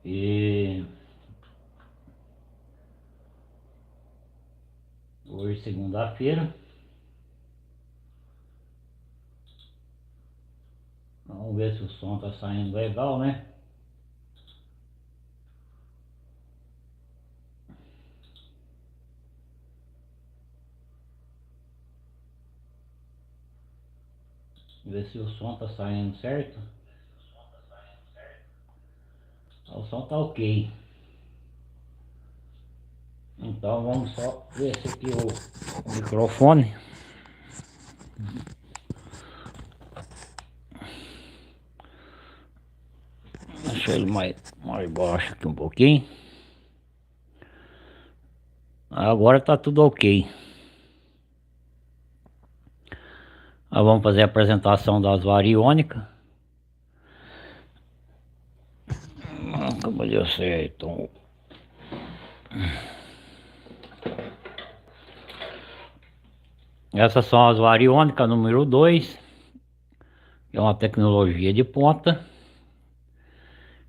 E hoje, segunda-feira, vamos ver se o som tá saindo legal, né? Ver se o som tá saindo certo. O som tá ok. Então vamos só ver se aqui o microfone. Deixa ele mais baixo aqui um pouquinho. Agora tá tudo ok. Nós vamos fazer a apresentação das variônicas. Como deu certo. Essas são as variônicas número 2. É uma tecnologia de ponta.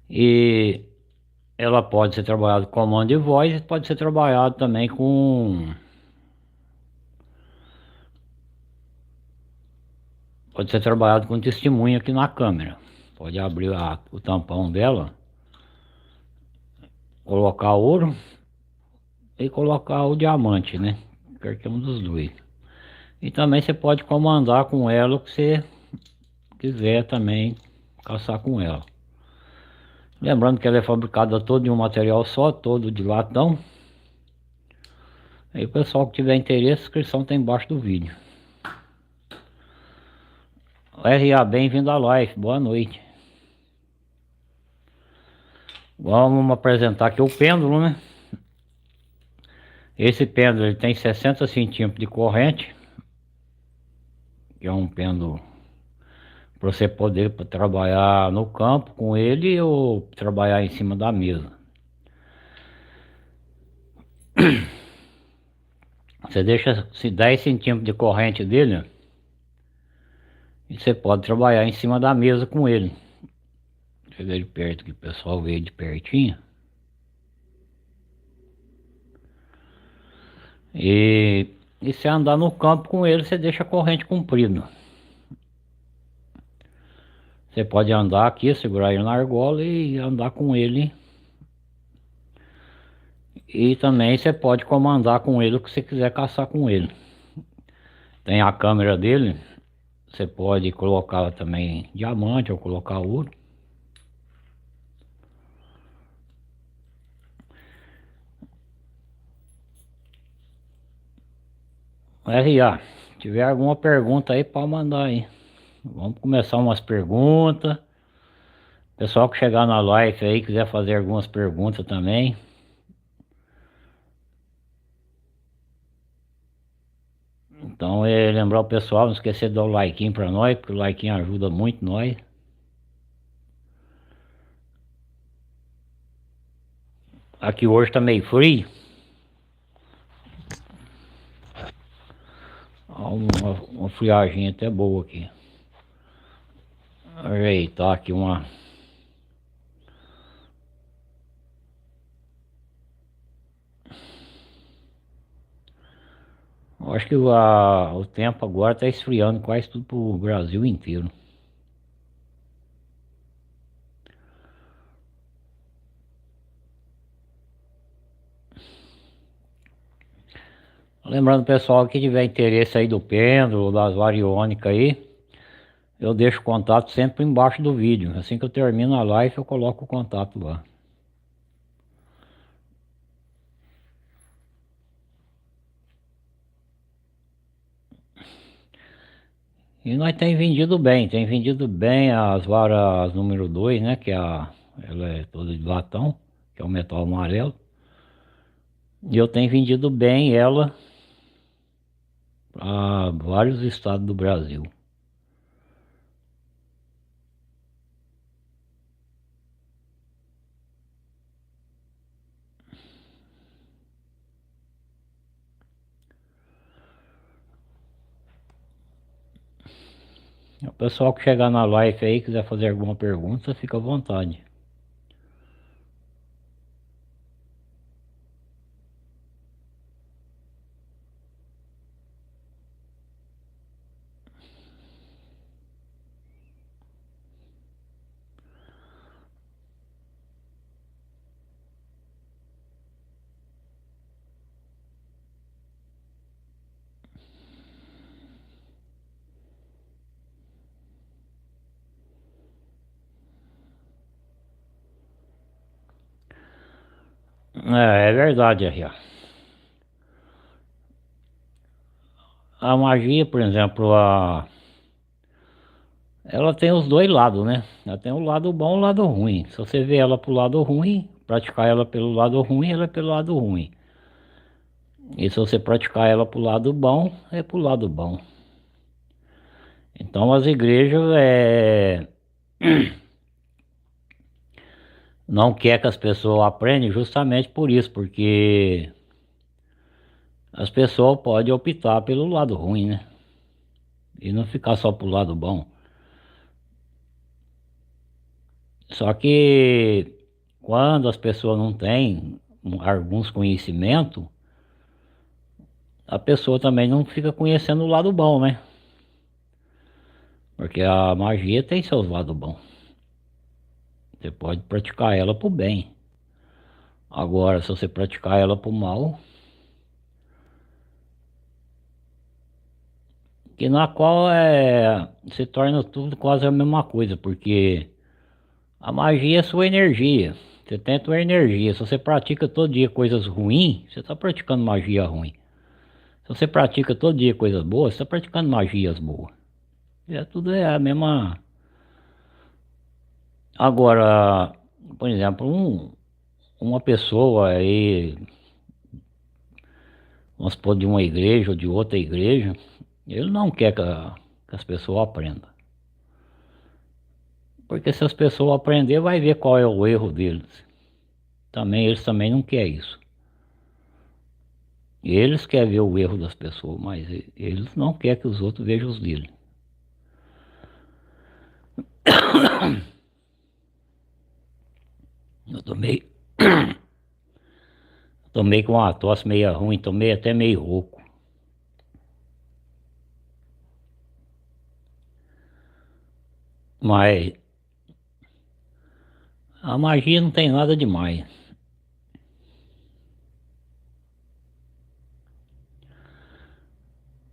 E ela pode ser trabalhada com comando de voz e pode ser trabalhado também com... Pode ser trabalhado com testemunha aqui na câmera. Pode abrir o tampão dela, colocar ouro e colocar o diamante, né? Qualquer um dos dois. E também você pode comandar com ela o que você quiser também caçar com ela. Lembrando que ela é fabricada toda de um material só, todo de latão. Aí o pessoal que tiver interesse, a inscrição está embaixo do vídeo. R.A., bem-vindo à live, boa noite. Vamos apresentar aqui o pêndulo, né? Esse pêndulo ele tem 60 centímetros de corrente, que é um pêndulo para você poder trabalhar no campo com ele ou trabalhar em cima da mesa. Você deixa 10 centímetros de corrente dele e você pode trabalhar em cima da mesa com ele. Deixa eu ver de perto que o pessoal vê de pertinho. E se andar no campo com ele, você deixa a corrente comprida. Você pode andar aqui, segurar ele na argola e andar com ele. E também você pode comandar com ele o que você quiser caçar com ele. Tem a câmera dele, você pode colocar também diamante ou colocar ouro. R.A., se tiver alguma pergunta aí, pode mandar aí. Vamos começar umas perguntas. Pessoal que chegar na live aí, quiser fazer algumas perguntas também. Então lembrar o pessoal, não esquecer de dar o like pra nós, porque o like ajuda muito nós. Aqui hoje tá meio frio. Uma friagem até boa aqui. Ajeitar aqui uma... Eu acho que o tempo agora tá esfriando quase tudo pro Brasil inteiro. Lembrando pessoal que tiver interesse aí do pêndulo, das variônicas aí, eu deixo o contato sempre embaixo do vídeo. Assim que eu termino a live eu coloco o contato lá. E nós tem vendido bem as varas número 2, né? Ela é toda de latão, que é o metal amarelo. E eu tenho vendido bem ela para vários estados do Brasil. O pessoal que chegar na live aí quiser fazer alguma pergunta, fica à vontade. É verdade, R.A. A magia, por exemplo, ela tem os dois lados, né? Ela tem o lado bom e o lado ruim. Se você vê ela pro lado ruim, praticar ela pelo lado ruim, ela é pelo lado ruim. E se você praticar ela pro lado bom, é pro lado bom. Então as igrejas não quer que as pessoas aprendam justamente por isso, porque as pessoas podem optar pelo lado ruim, né? E não ficar só pro lado bom. Só que quando as pessoas não têm alguns conhecimentos, a pessoa também não fica conhecendo o lado bom, né? Porque a magia tem seus lados bons. Você pode praticar ela pro bem. Agora, se você praticar ela pro mal, que na qual se torna tudo quase a mesma coisa, porque a magia é sua energia. Você tem a tua energia. Se você pratica todo dia coisas ruins, você está praticando magia ruim. Se você pratica todo dia coisas boas, você está praticando magias boas. Tudo é a mesma. Agora, por exemplo, uma pessoa aí, vamos supor, de uma igreja ou de outra igreja, ele não quer que as pessoas aprendam. Porque se as pessoas aprenderem, vai ver qual é o erro deles. Também eles também não querem isso. Eles querem ver o erro das pessoas, mas eles não querem que os outros vejam os dele. Eu tomei com uma tosse meio ruim, tomei até meio rouco. Mas a magia não tem nada demais.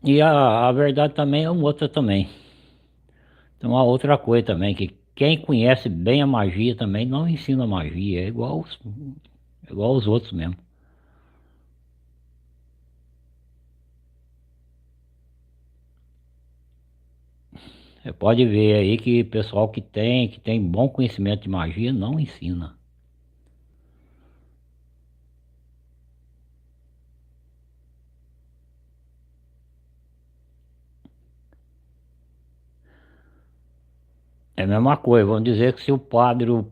E a verdade também é uma outra também. Tem uma outra coisa também, que quem conhece bem a magia também não ensina magia, é igual os outros mesmo. Você pode ver aí que pessoal que tem bom conhecimento de magia não ensina. É a mesma coisa, vamos dizer que se o padre ou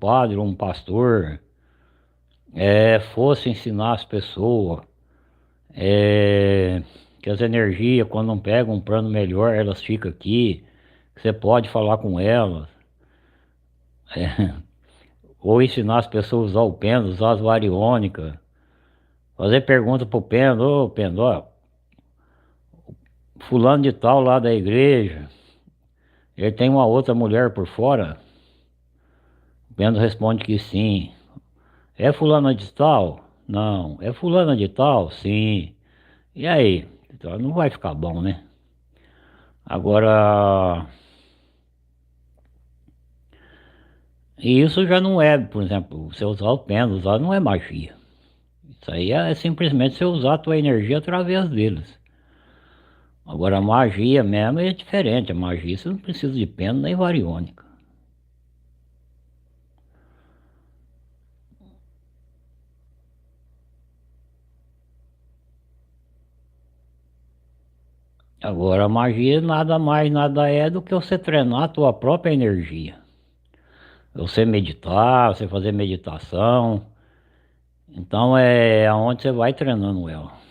um pastor fosse ensinar as pessoas que as energias, quando não pegam um plano melhor, elas ficam aqui, que você pode falar com elas, ou ensinar as pessoas a usar o pêndulo, usar as variônicas, fazer pergunta pro pêndulo, ô pêndulo, ó, fulano de tal lá da igreja, ele tem uma outra mulher por fora? O pêndulo responde que sim. É fulana de tal? Não. É fulana de tal? Sim. E aí? Então não vai ficar bom, né? Agora, e isso já não é, por exemplo, você usar o pêndulo, usar não é magia. Isso aí é simplesmente você usar a tua energia através deles. Agora a magia mesmo é diferente. A magia você não precisa de pêndulo nem variônica. Agora a magia nada mais nada é do que você treinar a tua própria energia. Você meditar, você fazer meditação. Então é aonde você vai treinando ela.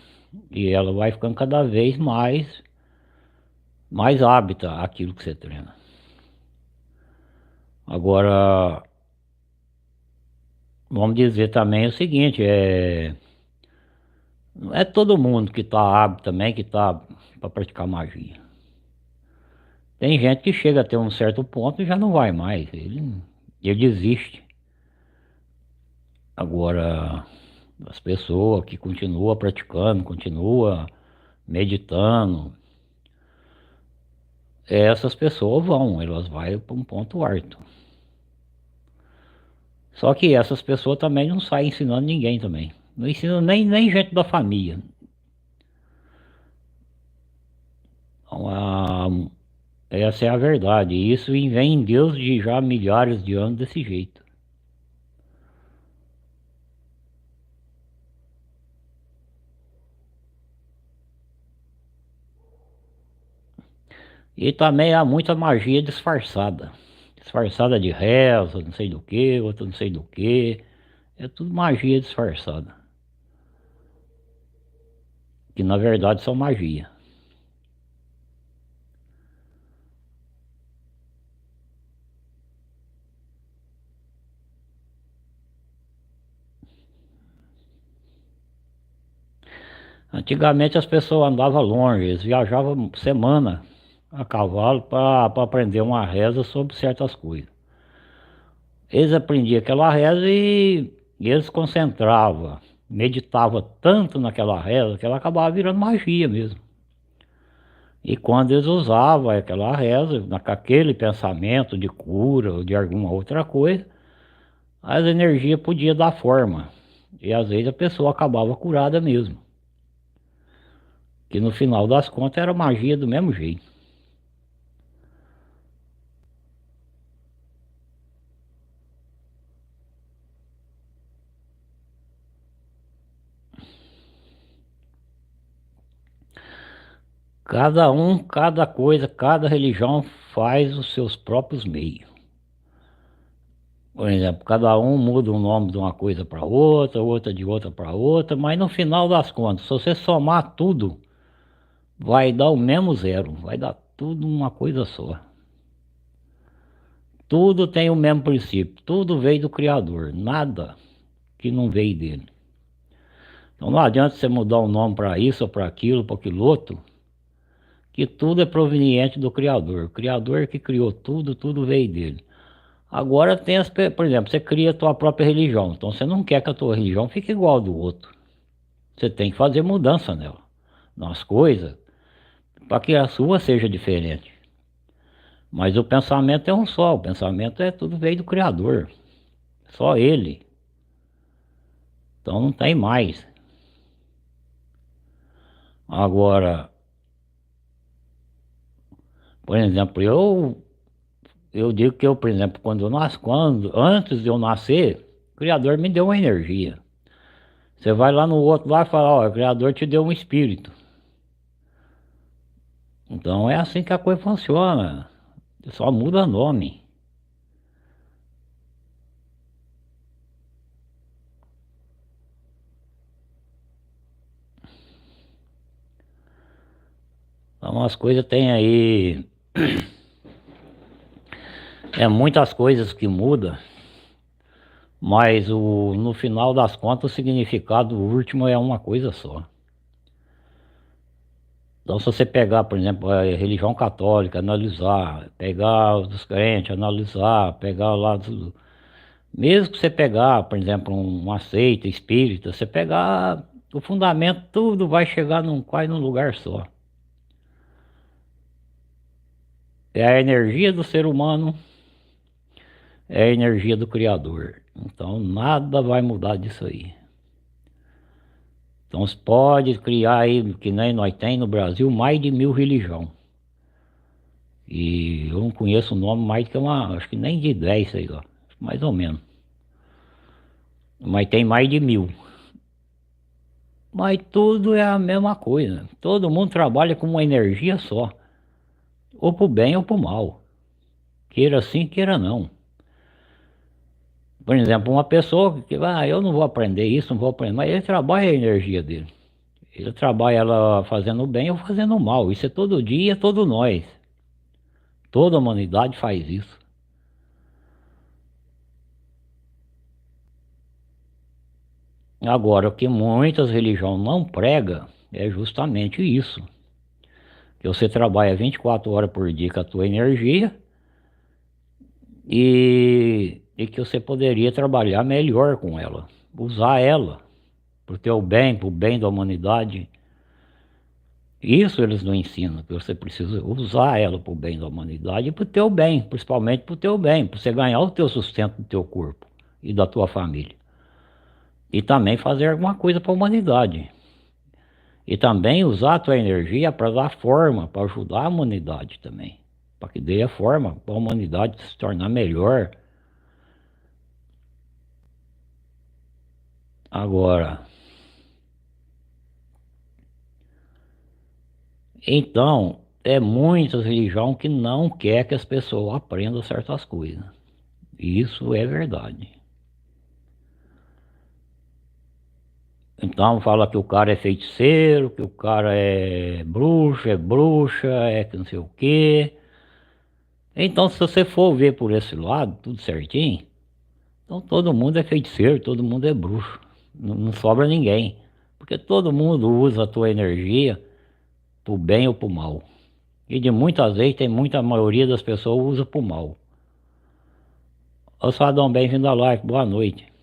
E ela vai ficando cada vez mais hábita aquilo que você treina. Agora, vamos dizer também o seguinte, não é todo mundo que está apto também, que está para praticar magia. Tem gente que chega até um certo ponto e já não vai mais, ele desiste. Agora, as pessoas que continuam praticando, continuam meditando, essas pessoas elas vão para um ponto alto. Só que essas pessoas também não saem ensinando ninguém também. Não ensina nem gente da família. Então, essa é a verdade. E isso vem em Deus de já milhares de anos desse jeito. E também há muita magia disfarçada. Disfarçada de reza, não sei do que, outra não sei do que. É tudo magia disfarçada. Que na verdade são magia. Antigamente as pessoas andavam longe, eles viajavam semana a cavalo para aprender uma reza sobre certas coisas. Eles aprendiam aquela reza e eles concentravam, meditavam tanto naquela reza que ela acabava virando magia mesmo. E quando eles usavam aquela reza, naquele pensamento de cura ou de alguma outra coisa, as energias podiam dar forma. E às vezes a pessoa acabava curada mesmo. Que no final das contas era magia do mesmo jeito. Cada um, cada coisa, cada religião faz os seus próprios meios. Por exemplo, cada um muda o nome de uma coisa para outra, outra de outra para outra, mas no final das contas, se você somar tudo, vai dar o mesmo zero, vai dar tudo uma coisa só. Tudo tem o mesmo princípio, tudo veio do Criador, nada que não veio dele. Então não adianta você mudar o nome para isso ou para aquilo outro, que tudo é proveniente do Criador. O Criador que criou tudo, tudo veio dele. Agora tem por exemplo, você cria a tua própria religião, então você não quer que a tua religião fique igual ao do outro. Você tem que fazer mudança nela, nas coisas, para que a sua seja diferente. Mas o pensamento é um só, o pensamento é tudo veio do Criador, só ele. Então não tem mais. Agora, por exemplo, eu digo que eu, por exemplo, antes de eu nascer, o Criador me deu uma energia. Você vai lá no outro lá e fala, ó, o Criador te deu um espírito. Então é assim que a coisa funciona. Só muda nome. Então as coisas tem aí. É muitas coisas que mudam, mas no final das contas o significado último é uma coisa só. Então se você pegar, por exemplo, a religião católica, analisar, pegar os dos crentes, analisar, pegar lá mesmo que você pegar, por exemplo, uma seita espírita, você pegar o fundamento, tudo vai chegar quase num lugar só. É a energia do ser humano, é a energia do Criador. Então nada vai mudar disso aí. Então você pode criar aí, que nem nós tem no Brasil, mais de 1000 religiões. E eu não conheço o nome mais que acho que nem de 10, sei lá, mais ou menos. Mas tem mais de 1000. Mas tudo é a mesma coisa. Todo mundo trabalha com uma energia só. Ou pro bem ou pro mal. Queira sim, queira não. Por exemplo, uma pessoa que, eu não vou aprender isso, não vou aprender, mas ele trabalha a energia dele. Ele trabalha ela fazendo o bem ou fazendo o mal. Isso é todo dia, todo nós. Toda a humanidade faz isso. Agora, o que muitas religiões não pregam é justamente isso. Que você trabalha 24 horas por dia com a tua energia e que você poderia trabalhar melhor com ela. Usar ela para o teu bem, para o bem da humanidade. Isso eles não ensinam, que você precisa usar ela para o bem da humanidade e para o teu bem, principalmente para o teu bem, para você ganhar o teu sustento do teu corpo e da tua família. e também fazer alguma coisa para a humanidade. E também usar a tua energia para dar forma, para ajudar a humanidade também. Para que dê a forma para a humanidade se tornar melhor. Agora, então, é muita religião que não quer que as pessoas aprendam certas coisas. Isso é verdade. Então fala que o cara é feiticeiro, que o cara é bruxa, é que não sei o quê. Então, se você for ver por esse lado, tudo certinho, então todo mundo é feiticeiro, todo mundo é bruxo. Não sobra ninguém. Porque todo mundo usa a tua energia pro bem ou pro mal. E de muitas vezes tem muita maioria das pessoas usa pro mal. Ô Sadão, bem-vindo à live, boa noite.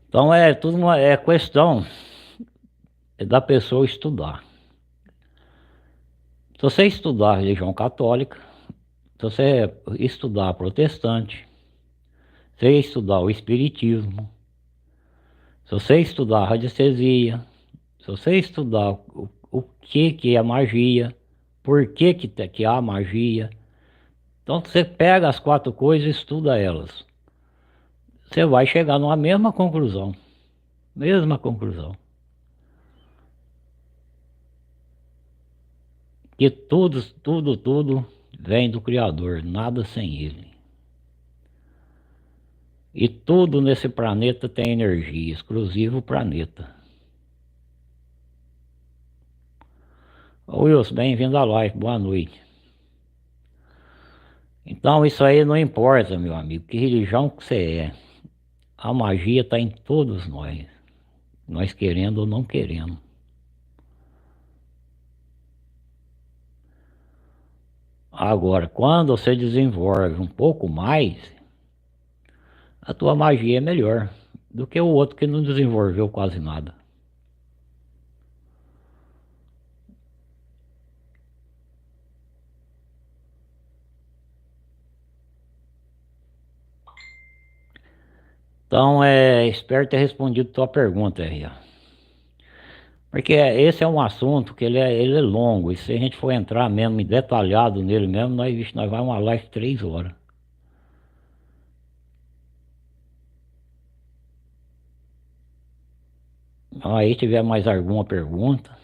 Então é tudo é questão da pessoa estudar. Se você estudar a religião católica, se você estudar protestante, se você estudar o espiritismo, se você estudar a radiestesia, se você estudar o que é magia, por que há magia, então você pega as quatro coisas e estuda elas. Você vai chegar numa mesma conclusão. Mesma conclusão. Que tudo vem do Criador, nada sem Ele. E tudo nesse planeta tem energia, exclusivo o planeta. Ô Wilson, bem-vindo à live, boa noite. Então isso aí não importa, meu amigo, que religião que você é. A magia está em todos nós querendo ou não querendo. Agora, quando você desenvolve um pouco mais, a tua magia é melhor do que o outro que não desenvolveu quase nada. Então, espero ter respondido a tua pergunta aí, ó. Porque esse é um assunto que ele é longo, e se a gente for entrar mesmo em detalhado nele mesmo, nós vamos uma live 3 horas. Então, aí tiver mais alguma pergunta.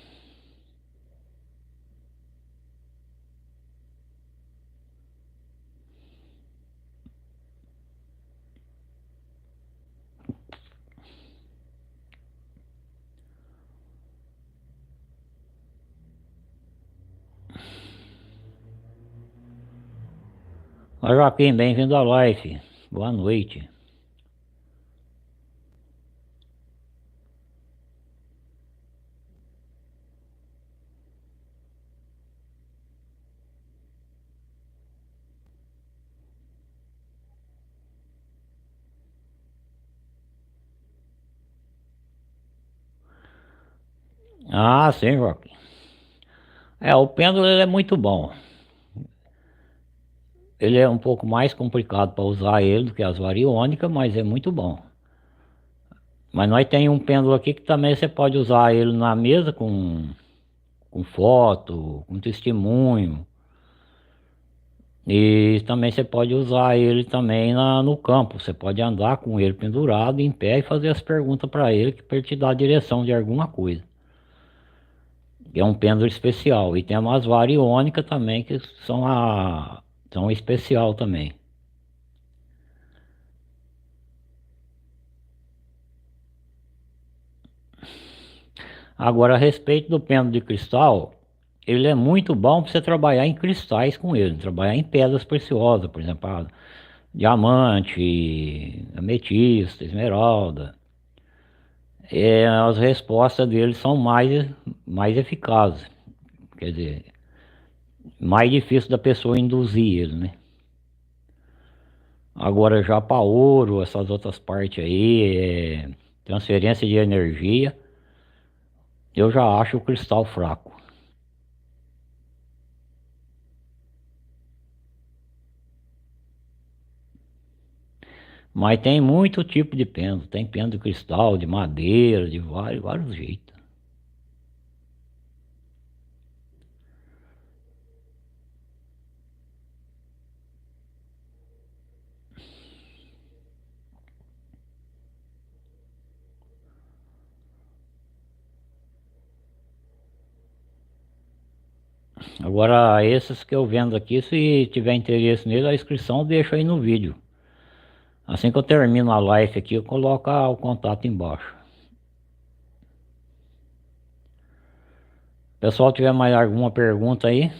Ó, Joaquim, bem-vindo à live. Boa noite. Ah, sim, Joaquim. O pêndulo ele é muito bom. Ele é um pouco mais complicado para usar ele do que as variônicas, mas é muito bom. Mas nós tem um pêndulo aqui que também você pode usar ele na mesa com foto, com testemunho. E também você pode usar ele também no campo. Você pode andar com ele pendurado em pé e fazer as perguntas para ele que para ele te dar a direção de alguma coisa. É um pêndulo especial. E tem umas variônicas também que são especial também. Agora, a respeito do pêndulo de cristal, ele é muito bom para você trabalhar em cristais com ele, trabalhar em pedras preciosas, por exemplo, diamante, ametista, esmeralda. As respostas dele são mais eficazes, quer dizer, mais difícil da pessoa induzir ele, né? Agora já para ouro, essas outras partes aí, transferência de energia, eu já acho o cristal fraco. Mas tem muito tipo de pêndulo. Tem pêndulo de cristal, de madeira, de vários jeitos. Agora, esses que eu vendo aqui, se tiver interesse nele, a inscrição eu deixo aí no vídeo. Assim que eu termino a live aqui, eu coloco o contato embaixo. Pessoal, tiver mais alguma pergunta aí?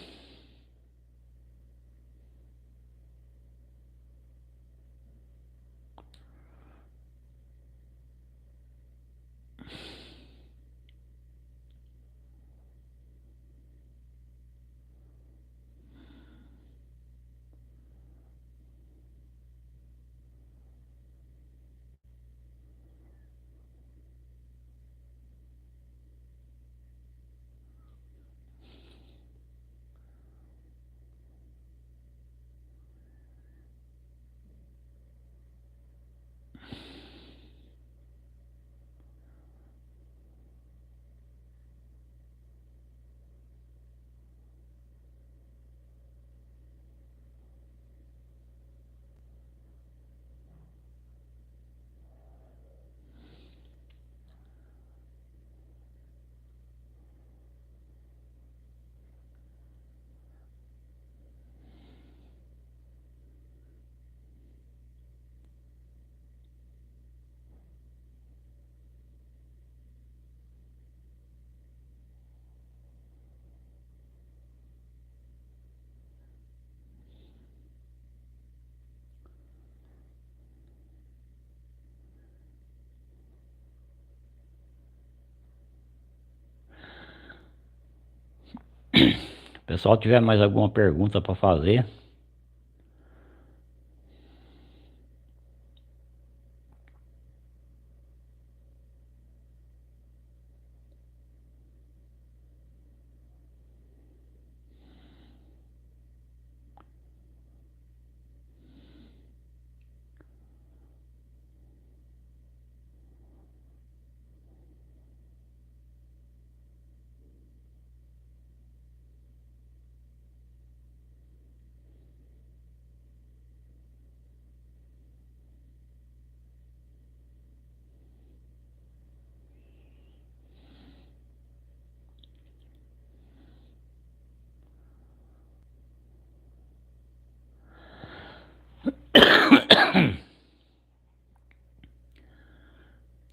Pessoal, tiver mais alguma pergunta para fazer?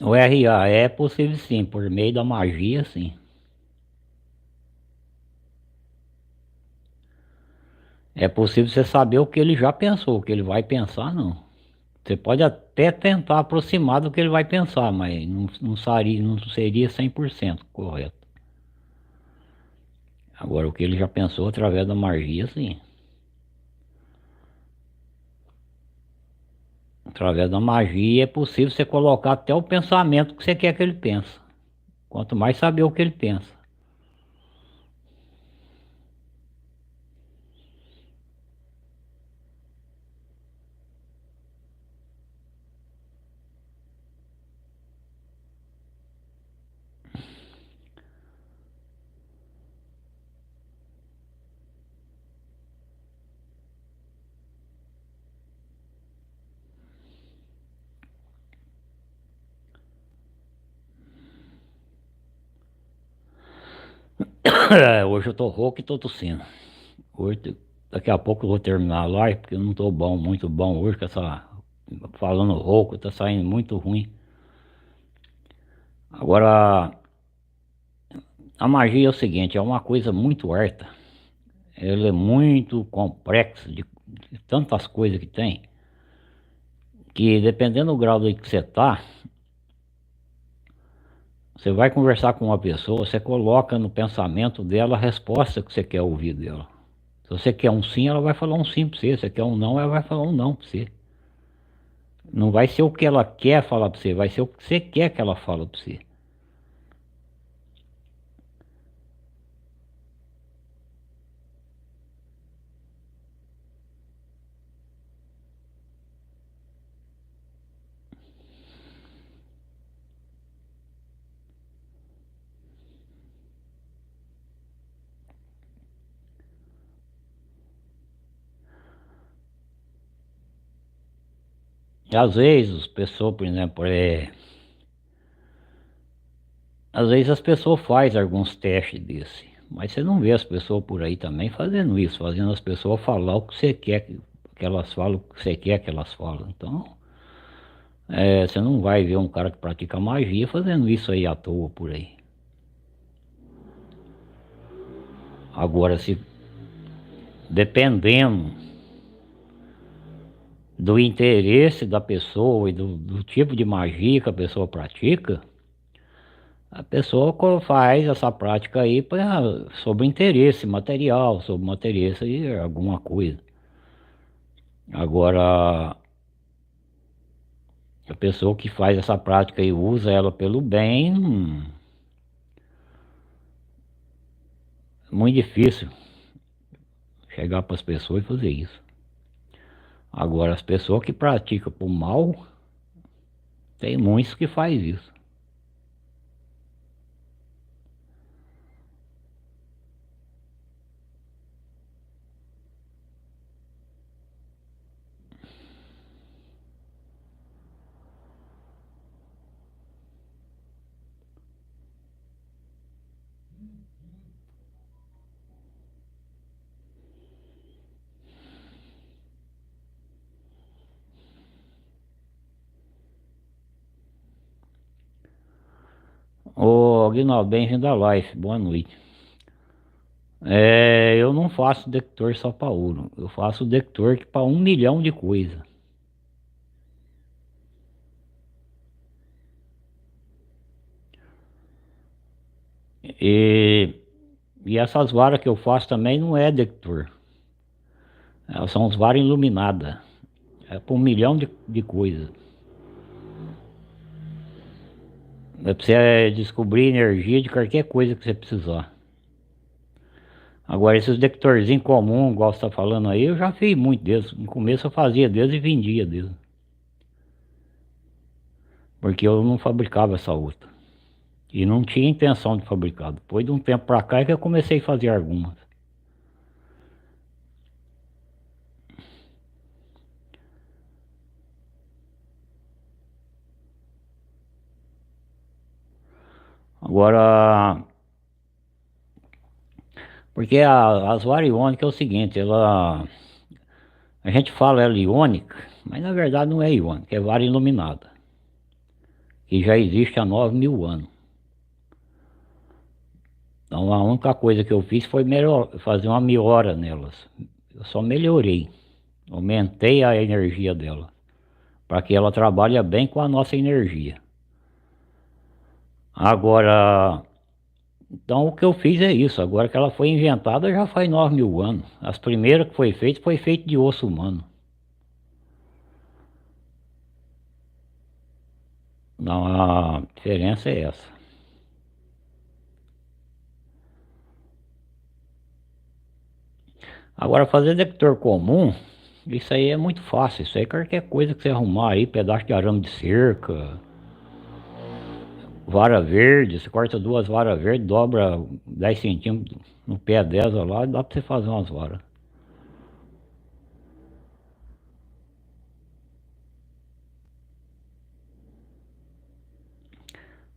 O RA é possível sim, por meio da magia, sim. É possível você saber o que ele já pensou, o que ele vai pensar, não. Você pode até tentar aproximar do que ele vai pensar, mas não seria 100% correto. Agora, o que ele já pensou através da magia, sim. Através da magia é possível você colocar até o pensamento que você quer que ele pense. Quanto mais saber o que ele pensa. É, hoje eu tô rouco e tô tossindo. Hoje, daqui a pouco eu vou terminar a live, porque eu não tô bom, muito bom hoje, com essa. Falando rouco, tá saindo muito ruim. Agora, a magia é o seguinte, é uma coisa muito harta. Ela é muito complexa de tantas coisas que tem, que dependendo do grau de que você tá, você vai conversar com uma pessoa, você coloca no pensamento dela a resposta que você quer ouvir dela. Se você quer um sim, ela vai falar um sim para você. Se você quer um não, ela vai falar um não para você. Não vai ser o que ela quer falar para você, vai ser o que você quer que ela fale para você. E às vezes as pessoas, por exemplo, às vezes as pessoas fazem alguns testes desse, mas você não vê as pessoas por aí também fazendo isso, fazendo as pessoas falar o que você quer que elas falem, o que você quer que elas falem. Então, você não vai ver um cara que pratica magia fazendo isso aí à toa por aí. Agora, se dependendo do interesse da pessoa e do tipo de magia que a pessoa pratica, a pessoa faz essa prática aí sobre interesse material, sobre interesse de alguma coisa. Agora, a pessoa que faz essa prática e usa ela pelo bem, é muito difícil chegar para as pessoas e fazer isso. Agora, as pessoas que praticam por mal, tem muitos que faz isso. Ô, Aguinaldo, bem-vindo à live, boa noite. Eu não faço detector só para ouro, eu faço detector que para 1 milhão de coisas. E, e essas varas que eu faço também não é detector, elas são as varas iluminadas, é para 1 milhão de coisas. É para você descobrir energia de qualquer coisa que você precisar. Agora, esses detectorzinhos comuns, igual você está falando aí, eu já fiz muito deles. No começo eu fazia deles e vendia deles. Porque eu não fabricava essa outra. E não tinha intenção de fabricar. Depois de um tempo pra cá é que eu comecei a fazer algumas. Agora, porque as variônicas é o seguinte, a gente fala ela iônica, mas na verdade não é iônica, é vara iluminada. Que já existe há 9 mil anos. Então a única coisa que eu fiz foi fazer uma melhora nelas. Eu só melhorei, aumentei a energia dela, para que ela trabalhe bem com a nossa energia. Agora, então o que eu fiz é isso. Agora que ela foi inventada já faz 9 mil anos. As primeiras que foi feito de osso humano. Não, a diferença é essa. Agora fazer detector comum, isso aí é muito fácil. Isso aí qualquer coisa que você arrumar aí, pedaço de arame de cerca, vara verde, você corta duas varas verdes, dobra 10 centímetros no pé dessa lá, dá pra você fazer umas varas.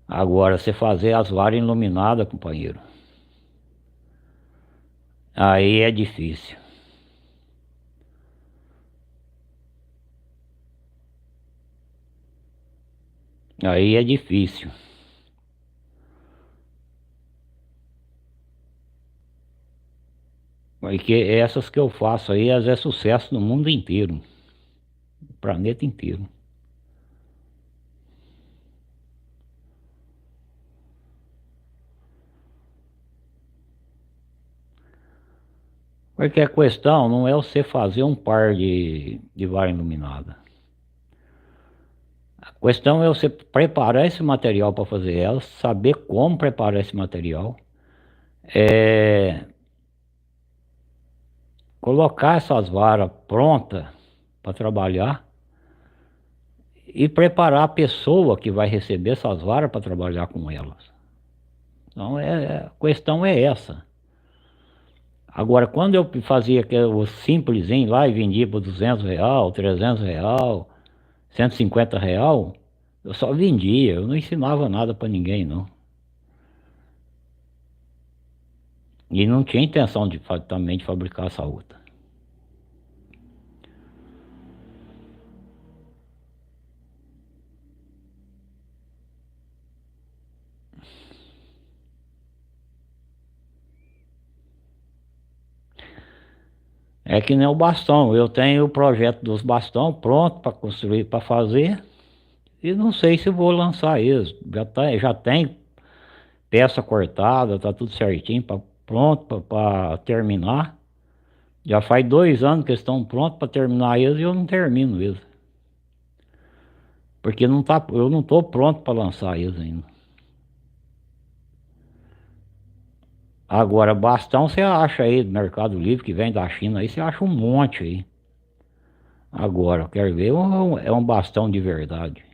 Agora, você fazer as varas iluminadas, companheiro, aí é difícil. Aí é difícil. Porque essas que eu faço aí, elas é sucesso no mundo inteiro, no planeta inteiro. Porque a questão não é você fazer um par de vara iluminada. A questão é você preparar esse material para fazer ela, saber como preparar esse material, é, colocar essas varas prontas para trabalhar e preparar a pessoa que vai receber essas varas para trabalhar com elas. Então a questão é essa. Agora, quando eu fazia o simplesinho lá e vendia por R$ 200, R$ 300, R$ 150, eu só vendia, eu não ensinava nada para ninguém, não. E não tinha intenção de também de fabricar essa outra. É que nem o bastão, eu tenho o projeto dos bastão pronto para construir, para fazer, e não sei se vou lançar eles. Já tem peça cortada, tá tudo certinho, pronto para terminar. Já faz 2 anos que eles estão prontos para terminar eles e eu não termino eles. Porque não tá, eu não estou pronto para lançar eles ainda. Agora, bastão você acha aí do Mercado Livre que vem da China, aí você acha um monte aí. Agora, eu quero ver é um bastão de verdade.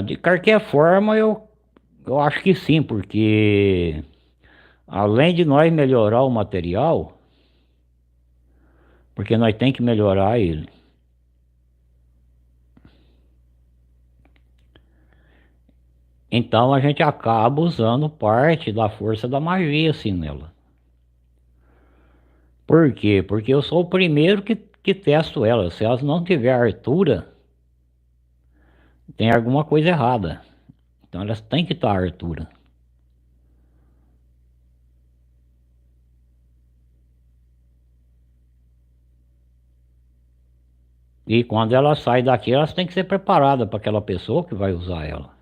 De qualquer forma eu acho que sim, porque além de nós melhorar o material, porque nós tem que melhorar ele. Então a gente acaba usando parte da força da magia assim nela. Por quê? Porque eu sou o primeiro que testo elas. Se elas não tiver altura, tem alguma coisa errada. Então elas têm que estar à altura. E quando ela sai daqui, elas têm que ser preparadas para aquela pessoa que vai usar ela.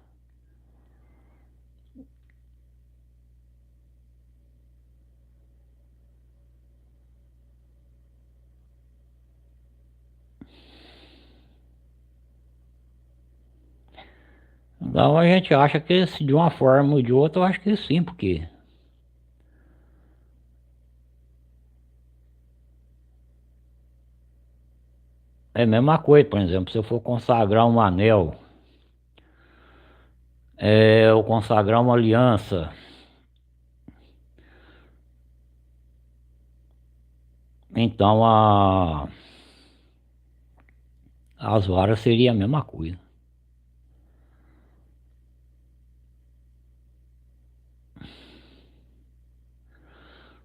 Então a gente acha que de uma forma ou de outra, eu acho que sim, porque é a mesma coisa, por exemplo, se eu for consagrar um anel, ou consagrar uma aliança, então as varas seria a mesma coisa.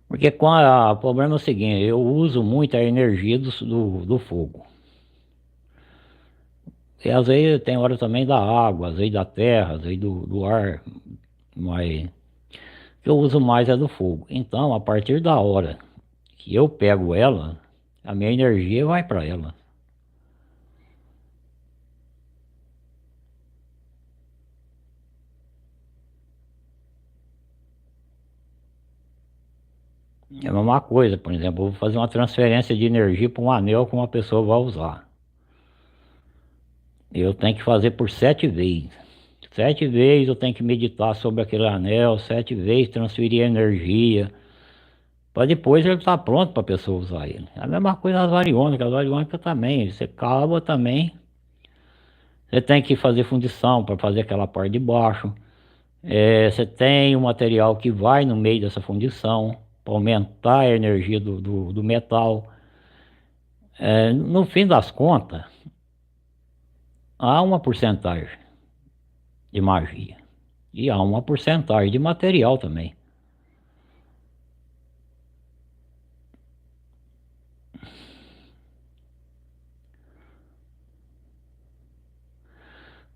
Porque o problema é o seguinte, eu uso muito a energia do fogo. E às vezes tem hora também da água, às vezes da terra, às vezes do ar, mas o que eu uso mais é do fogo. Então, a partir da hora que eu pego ela, a minha energia vai para ela. É a mesma coisa, por exemplo, eu vou fazer uma transferência de energia para um anel que uma pessoa vai usar. Eu tenho que fazer por 7 vezes. 7 vezes eu tenho que meditar sobre aquele anel, 7 vezes transferir energia, para depois ele estar pronto para a pessoa usar ele. É a mesma coisa as variônicas também, você cava também, você tem que fazer fundição para fazer aquela parte de baixo. Você tem o material que vai no meio dessa fundição para aumentar a energia do metal. No fim das contas, há uma porcentagem de magia e há uma porcentagem de material também.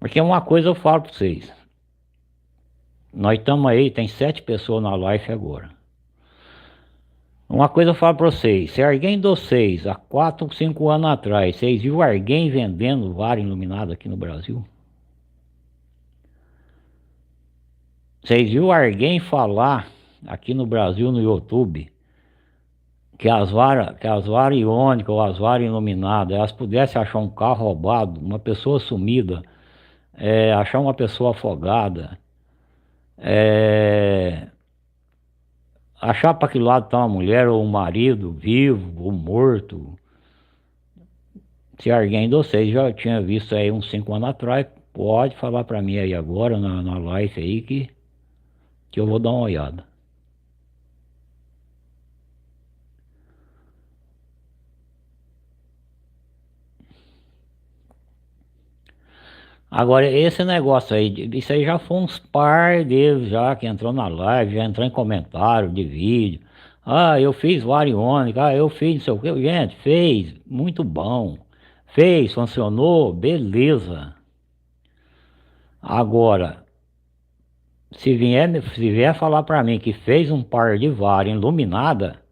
Porque uma coisa eu falo para vocês, nós estamos aí, tem 7 pessoas na live agora. Uma coisa eu falo para vocês, se alguém de vocês, há 4 ou 5 anos atrás, vocês viram alguém vendendo vara iluminada aqui no Brasil? Vocês viram alguém falar aqui no Brasil, no YouTube, que as varas iônicas ou as varas iluminadas, elas pudessem achar um carro roubado, uma pessoa sumida, achar uma pessoa afogada, é, achar para que lado está uma mulher ou um marido vivo ou morto. Se alguém de vocês já tinha visto aí uns 5 anos atrás, pode falar pra mim aí agora na live aí que eu vou dar uma olhada. Agora, esse negócio aí, isso aí já foi uns par deles já que entrou na live, já entrou em comentário de vídeo. Ah, eu fiz variônica, ah, eu fiz não sei o que. Gente, fez, muito bom. Fez, funcionou, beleza. Agora, se vier falar pra mim que fez um par de vara iluminada,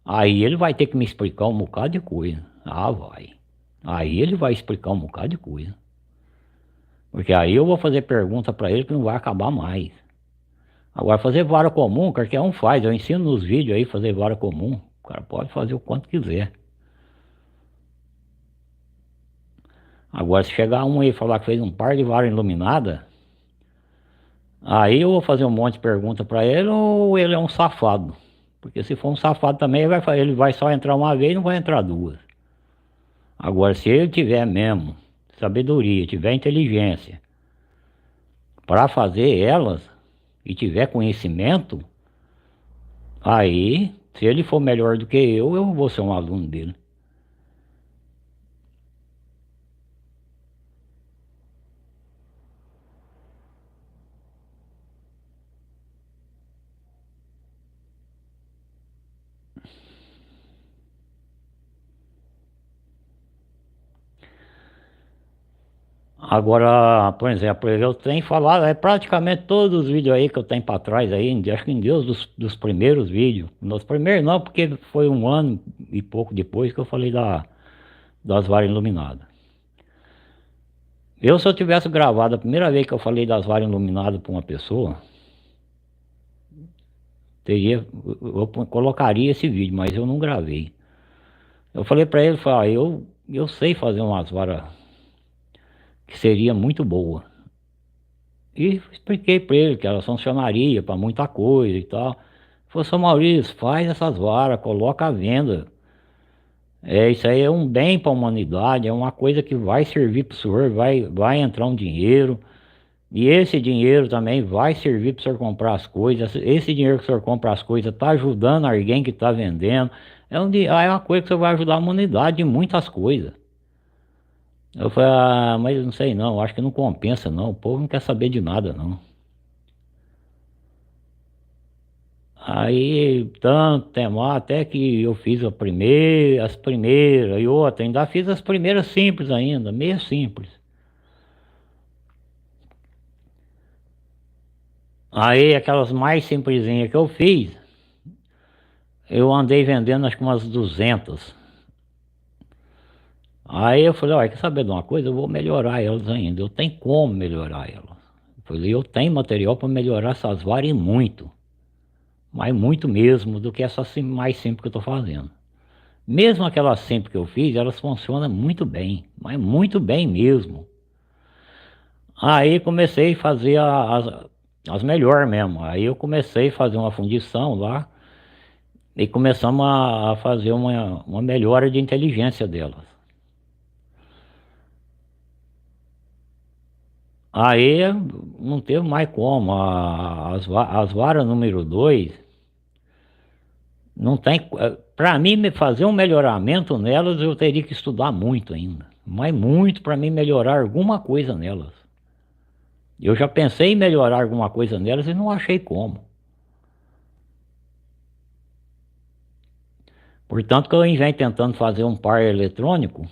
aí ele vai ter que me explicar um bocado de coisa. Ah, vai. Aí ele vai explicar um bocado de coisa. Porque aí eu vou fazer pergunta pra ele que não vai acabar mais. Agora, fazer vara comum, qualquer um faz. Eu ensino nos vídeos aí fazer vara comum. O cara pode fazer o quanto quiser. Agora, se chegar um aí e falar que fez um par de vara iluminada, aí eu vou fazer um monte de pergunta pra ele ou ele é um safado. Porque se for um safado também, ele vai só entrar uma vez e não vai entrar duas. Agora, se ele tiver mesmo sabedoria, tiver inteligência para fazer elas e tiver conhecimento, aí, se ele for melhor do que eu vou ser um aluno dele. Agora, por exemplo, eu tenho falado, é praticamente todos os vídeos aí que eu tenho para trás aí, acho que em Deus dos primeiros vídeos. Nos primeiros não, porque foi um ano e pouco depois que eu falei das varas iluminadas. Se eu tivesse gravado a primeira vez que eu falei das varas iluminadas para uma pessoa, eu colocaria esse vídeo, mas eu não gravei. Eu falei para ele, falei, eu sei fazer umas varas que seria muito boa. E expliquei para ele que ela funcionaria para muita coisa e tal. Ele falou, seu Maurício, faz essas varas, coloca à venda. Isso aí é um bem para a humanidade, é uma coisa que vai servir para o senhor, vai entrar um dinheiro. E esse dinheiro também vai servir para o senhor comprar as coisas. Esse dinheiro que o senhor compra as coisas está ajudando alguém que está vendendo. É uma coisa que você vai ajudar a humanidade em muitas coisas. Eu falei, ah, mas não sei não, acho que não compensa não. O povo não quer saber de nada não. Aí, tanto tempo, até que eu fiz as primeiras, e outra, ainda fiz as primeiras simples ainda, meio simples. Aí, aquelas mais simplesinhas que eu fiz, eu andei vendendo acho que umas 200. Aí eu falei, olha, quer saber de uma coisa? Eu vou melhorar elas ainda, eu tenho como melhorar elas. Eu falei, eu tenho material para melhorar essas varas e muito, mas muito mesmo, do que essa mais simples que eu estou fazendo. Mesmo aquelas simples que eu fiz, elas funcionam muito bem, mas muito bem mesmo. Aí comecei a fazer as melhores mesmo. Aí eu comecei a fazer uma fundição lá e começamos a fazer uma melhora de inteligência delas. Aí não teve mais como. As varas número 2 não tem. Para mim fazer um melhoramento nelas, eu teria que estudar muito ainda. Mas muito para mim melhorar alguma coisa nelas. Eu já pensei em melhorar alguma coisa nelas e não achei como. Portanto, que eu venho tentando fazer um par eletrônico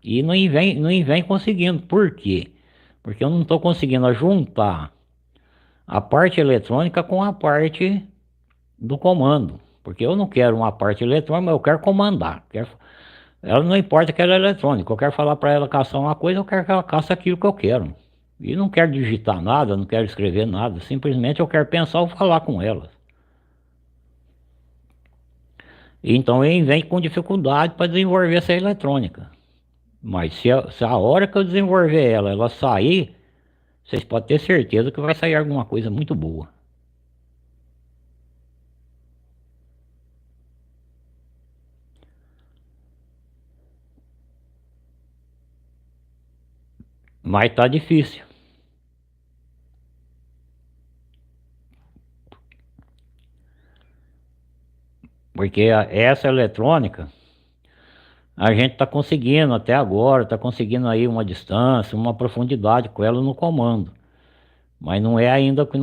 e não vem conseguindo. Por quê? Porque eu não estou conseguindo juntar a parte eletrônica com a parte do comando. Porque eu não quero uma parte eletrônica, mas eu quero comandar. Ela não importa que ela é eletrônica. Eu quero falar para ela caçar uma coisa, eu quero que ela caça aquilo que eu quero. E não quero digitar nada, não quero escrever nada. Simplesmente eu quero pensar ou falar com ela. Então eu venho com dificuldade para desenvolver essa eletrônica. Mas se a hora que eu desenvolver ela sair, vocês podem ter certeza que vai sair alguma coisa muito boa. Mas tá difícil. Porque essa eletrônica, a gente tá conseguindo até agora, tá conseguindo aí uma distância, uma profundidade com ela no comando. Mas não é ainda o que,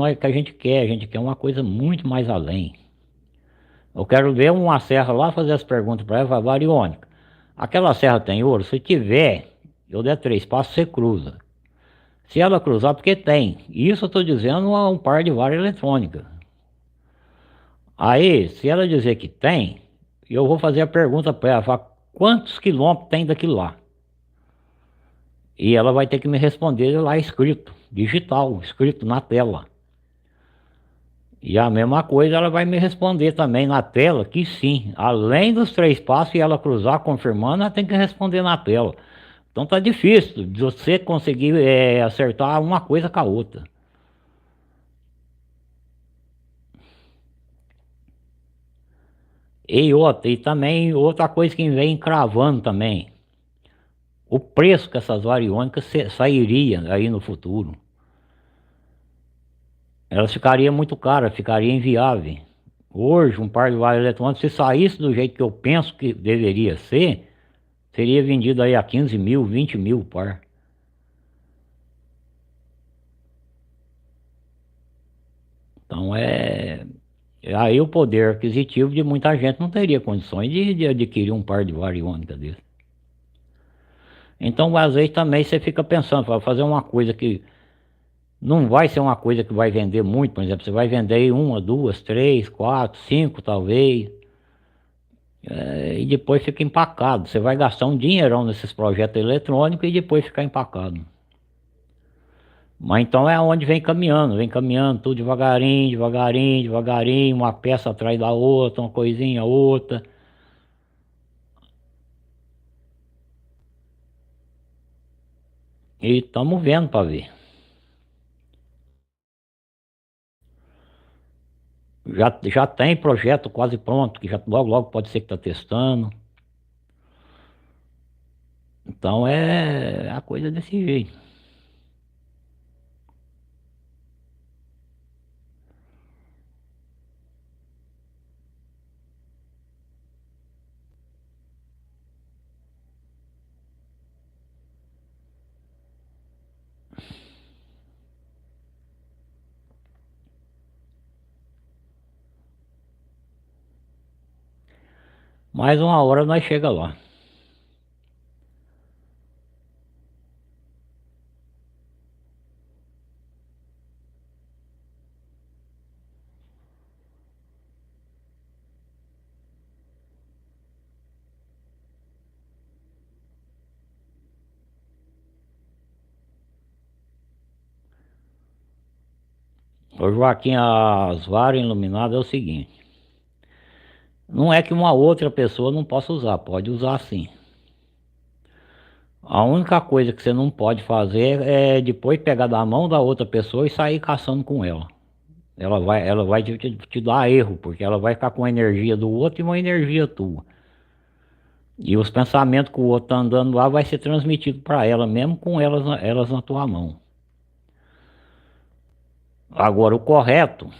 que a gente quer uma coisa muito mais além. Eu quero ver uma serra lá fazer as perguntas para ela, Variônica, aquela serra tem ouro? Se tiver, eu der 3 passos, você cruza. Se ela cruzar, porque tem. Isso eu estou dizendo a um par de vara eletrônica. Aí, se ela dizer que tem, eu vou fazer a pergunta para ela, falar, quantos quilômetros tem daqui lá? E ela vai ter que me responder lá escrito, digital, escrito na tela. E a mesma coisa ela vai me responder também na tela, que sim, além dos 3 passos e ela cruzar confirmando, ela tem que responder na tela. Então tá difícil de você conseguir acertar uma coisa com a outra. E também outra coisa que vem cravando também, o preço que essas variônicas sairia aí no futuro. Elas ficariam muito caras, ficaria inviável. Hoje, um par de varas eletrônicas, se saísse do jeito que eu penso que deveria ser, seria vendido aí a 15 mil, 20 mil o par. Então aí o poder aquisitivo de muita gente não teria condições de adquirir um par de variônica desse. Então, às vezes também você fica pensando, para fazer uma coisa que não vai ser uma coisa que vai vender muito, por exemplo, você vai vender uma, duas, três, quatro, cinco talvez, e depois fica empacado. Você vai gastar um dinheirão nesses projetos eletrônicos e depois ficar empacado. Mas então é onde vem caminhando tudo devagarinho, devagarinho, devagarinho, uma peça atrás da outra, uma coisinha, outra. E estamos vendo para ver. Já tem projeto quase pronto, que já logo logo pode ser que está testando. Então é a coisa desse jeito. Mais uma hora nós chega lá. Ô Joaquim, as varas iluminadas é o seguinte. Não é que uma outra pessoa não possa usar, pode usar sim. A única coisa que você não pode fazer é depois pegar da mão da outra pessoa e sair caçando com ela. Ela vai te dar erro, porque ela vai ficar com a energia do outro e uma energia tua. E os pensamentos que o outro tá andando lá vai ser transmitido para ela, mesmo com elas na tua mão. Agora, o correto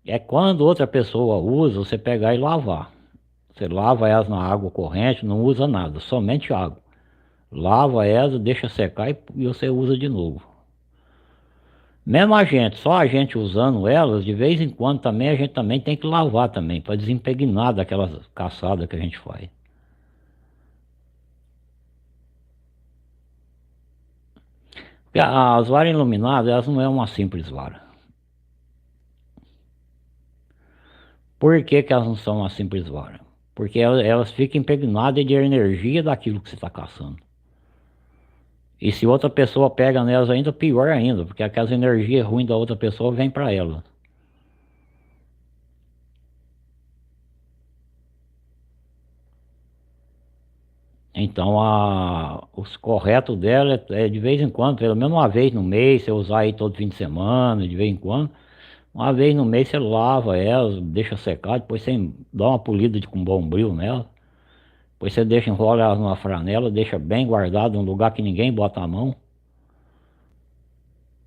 é quando outra pessoa usa, você pegar e lavar. Você lava elas na água corrente, não usa nada, somente água. Lava elas, deixa secar e você usa de novo. Mesmo a gente, só a gente usando elas, de vez em quando também a gente também tem que lavar também, para desimpregnar daquela caçada que a gente faz. Porque as varas iluminadas, elas não é uma simples vara. Por que que elas não são uma simples vara? Porque elas ficam impregnadas de energia daquilo que você está caçando. E se outra pessoa pega nelas ainda, pior ainda, porque aquelas energias ruins da outra pessoa vêm para ela. Então os corretos dela é de vez em quando, pelo menos uma vez no mês, você usar aí todo fim de semana, de vez em quando. Uma vez no mês você lava elas, deixa secar, depois você dá uma polida com bombril nela. Depois você deixa, enrola elas numa franela, deixa bem guardado num lugar que ninguém bota a mão.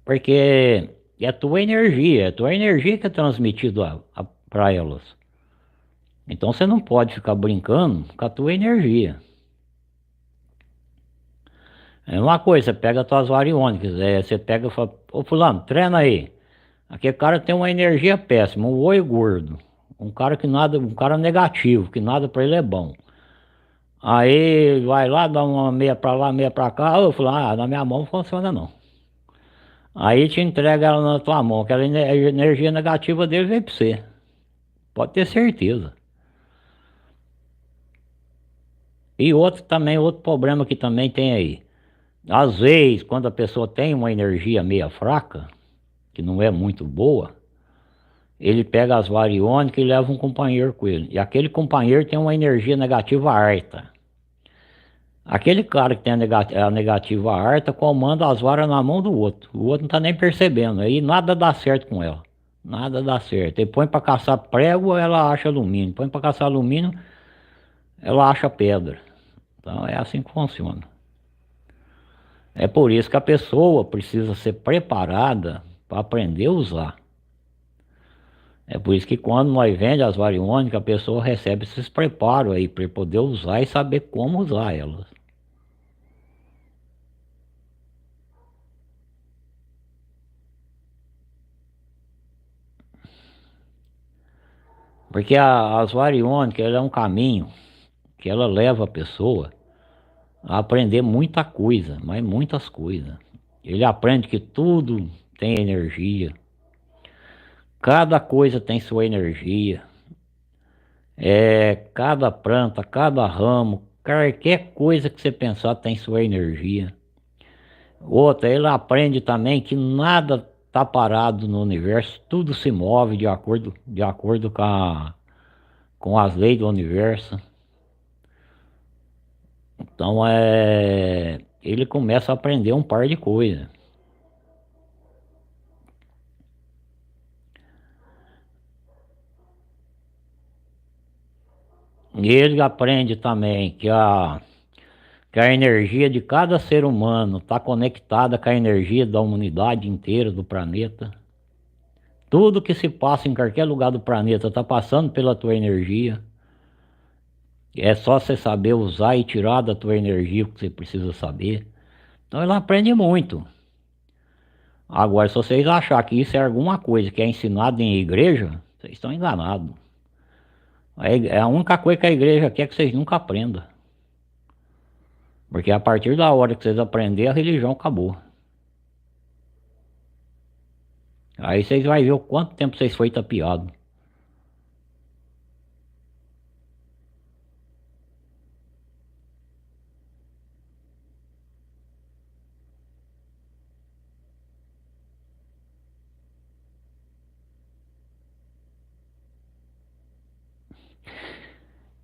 Porque é tua energia que é transmitida para elas. Então você não pode ficar brincando com a tua energia. É uma coisa, você pega as tuas variônicas, você pega e fala, ô fulano, treina aí. Aquele cara tem uma energia péssima, um olho gordo. Um cara que nada, um cara negativo, que nada pra ele é bom. Aí vai lá, dá uma meia pra lá, meia pra cá. Eu falo, ah, na minha mão não funciona não. Aí te entrega ela na tua mão, aquela energia negativa dele vem pra você. Pode ter certeza. E outro também, outro problema que também tem aí. Às vezes, quando a pessoa tem uma energia meia fraca, que não é muito boa, ele pega as variônicas e leva um companheiro com ele. E aquele companheiro tem uma energia negativa harta. Aquele cara que tem a negativa harta comanda as varas na mão do outro. O outro não tá nem percebendo. Aí nada dá certo com ela. Nada dá certo. Ele põe pra caçar prego, ela acha alumínio. Põe pra caçar alumínio, ela acha pedra. Então é assim que funciona. É por isso que a pessoa precisa ser preparada para aprender a usar. É por isso que quando nós vendemos as variônicas, a pessoa recebe esses preparos aí para poder usar e saber como usar elas. Porque as variônicas, ela é um caminho que ela leva a pessoa a aprender muita coisa, mas muitas coisas. Ele aprende que tudo tem energia, cada coisa tem sua energia. Cada planta, cada ramo, qualquer coisa que você pensar tem sua energia. Outra, ele aprende também que nada está parado no universo, tudo se move de acordo com as leis do universo. Então ele começa a aprender um par de coisas. E ele aprende também que a energia de cada ser humano está conectada com a energia da humanidade inteira do planeta. Tudo que se passa em qualquer lugar do planeta está passando pela tua energia. É só você saber usar e tirar da tua energia o que você precisa saber. Então ele aprende muito. Agora, se vocês acharem que isso é alguma coisa que é ensinado em igreja, vocês estão enganados. É a única coisa que a igreja quer que vocês nunca aprendam. Porque a partir da hora que vocês aprenderem, a religião acabou. Aí vocês vão ver o quanto tempo vocês foi tapeado.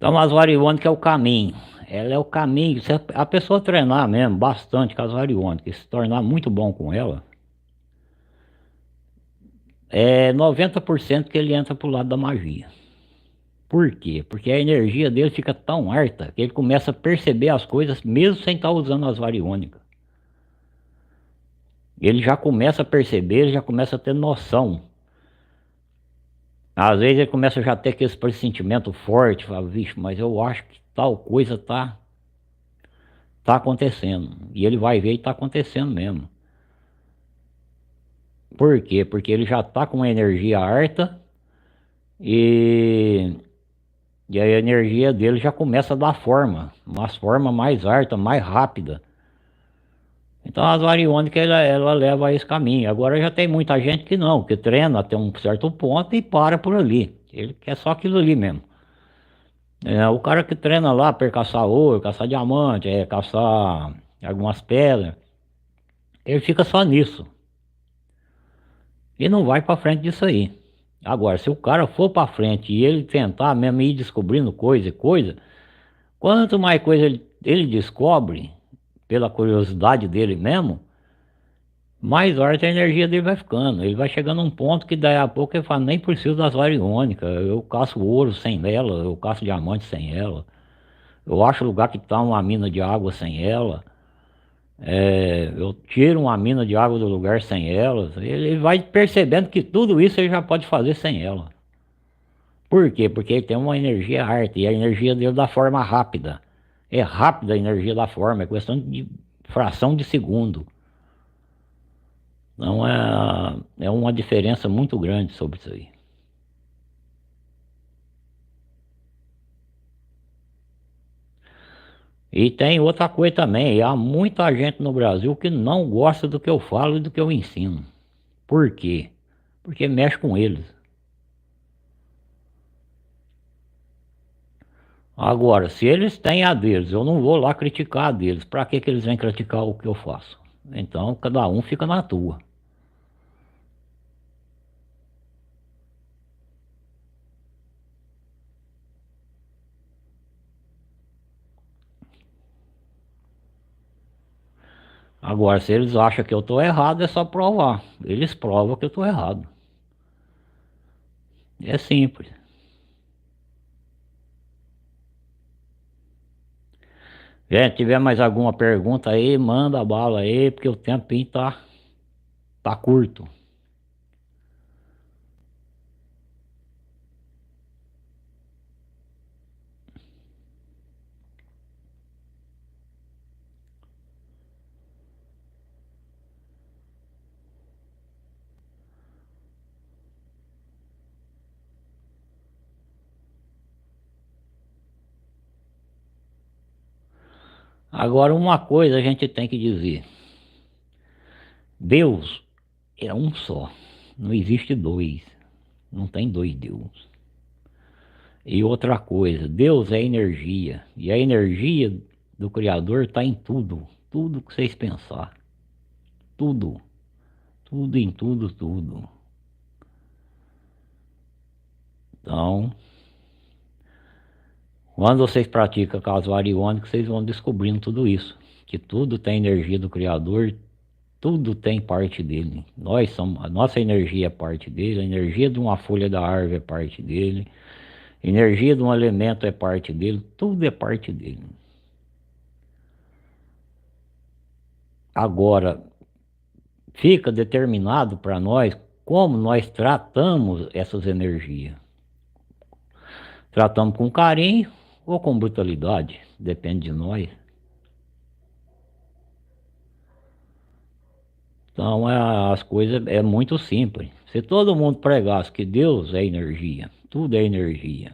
Então as variônicas é o caminho. Ela é o caminho. Se a pessoa treinar mesmo bastante com as variônicas, se tornar muito bom com ela, é 90% que ele entra pro lado da magia. Por quê? Porque a energia dele fica tão alta que ele começa a perceber as coisas mesmo sem estar usando as variônicas. Ele já começa a perceber, ele já começa a ter noção. Às vezes ele começa já a ter aquele pressentimento forte, fala, vixe, mas eu acho que tal coisa tá acontecendo. E ele vai ver e tá acontecendo mesmo. Por quê? Porque ele já tá com uma energia alta e, e a energia dele já começa a dar forma, uma forma mais alta, mais rápida. Então as variônicas ela leva a esse caminho. Agora já tem muita gente que não, que treina até um certo ponto e para por ali. Ele quer só aquilo ali mesmo. O cara que treina lá para caçar ouro, caçar diamante, caçar algumas pedras, ele fica só nisso. E não vai para frente disso aí. Agora, se o cara for para frente e ele tentar mesmo ir descobrindo coisa e coisa, quanto mais coisa ele descobre, pela curiosidade dele mesmo, mais alta a energia dele vai ficando. Ele vai chegando a um ponto que daí a pouco ele fala, nem preciso das variônicas, eu caço ouro sem ela, eu caço diamante sem ela, eu acho lugar que tá uma mina de água sem ela. Eu tiro uma mina de água do lugar sem elas. Ele vai percebendo que tudo isso ele já pode fazer sem ela. Por quê? Porque ele tem uma energia arte e a energia dele da forma rápida. É rápida a energia da forma, é questão de fração de segundo. Não é uma diferença muito grande sobre isso aí. E tem outra coisa também, há muita gente no Brasil que não gosta do que eu falo e do que eu ensino. Por quê? Porque mexe com eles. Agora, se eles têm a deles, eu não vou lá criticar a deles. Para que eles vêm criticar o que eu faço? Então, cada um fica na tua. Agora, se eles acham que eu estou errado, é só provar. Eles provam que eu estou errado. É simples. Se tiver mais alguma pergunta aí, manda bala aí, porque o tempinho tá curto. Agora, uma coisa a gente tem que dizer: Deus é um só, não existe dois, não tem dois deuses. E outra coisa, Deus é energia, e a energia do Criador está em tudo, tudo que vocês pensar, tudo, tudo em tudo, tudo. Então, quando vocês praticam caso iônico, vocês vão descobrindo tudo isso, que tudo tem energia do Criador, tudo tem parte dele. Nós somos, a nossa energia é parte dele, a energia de uma folha da árvore é parte dele, a energia de um elemento é parte dele, tudo é parte dele. Agora, fica determinado para nós como nós tratamos essas energias. Tratamos com carinho ou com brutalidade, depende de nós. Então as coisas é muito simples. Se todo mundo pregasse que Deus é energia, tudo é energia.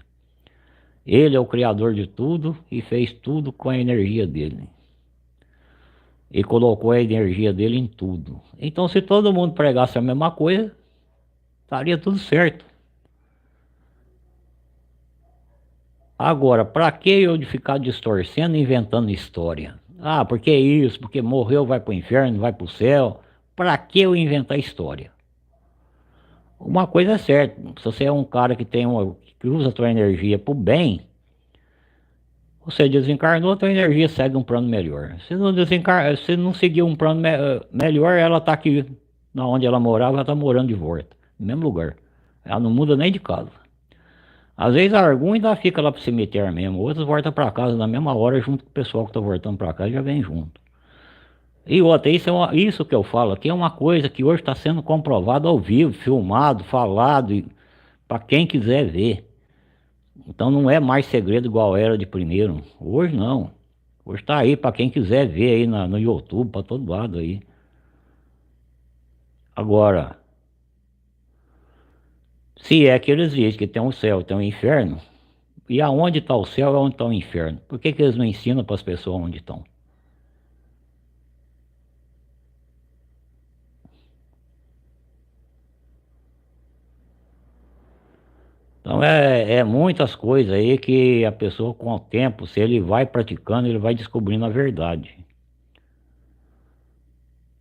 Ele é o criador de tudo e fez tudo com a energia dele. E colocou a energia dele em tudo. Então se todo mundo pregasse a mesma coisa, estaria tudo certo. Agora, para que eu de ficar distorcendo e inventando história? Ah, porque isso, porque morreu vai para o inferno, vai para o céu. Para que eu inventar história? Uma coisa é certa, se você é um cara que usa a tua energia para o bem, você desencarnou, a tua energia segue um plano melhor. Se não seguir um plano melhor, ela está aqui, na onde ela morava, ela está morando de volta, no mesmo lugar. Ela não muda nem de casa. Às vezes algum ainda fica lá pro cemitério mesmo, outros voltam para casa na mesma hora junto com o pessoal que está voltando para casa já vem junto. E outra, isso que eu falo aqui é uma coisa que hoje está sendo comprovado ao vivo, filmado, falado, para quem quiser ver. Então não é mais segredo igual era de primeiro. Hoje não. Hoje está aí para quem quiser ver aí no YouTube, para todo lado aí. Agora, se é que eles dizem que tem um céu, tem um inferno, e aonde está o céu é onde está o inferno. Por que eles não ensinam para as pessoas onde estão? Então é muitas coisas aí que a pessoa com o tempo, se ele vai praticando, ele vai descobrindo a verdade.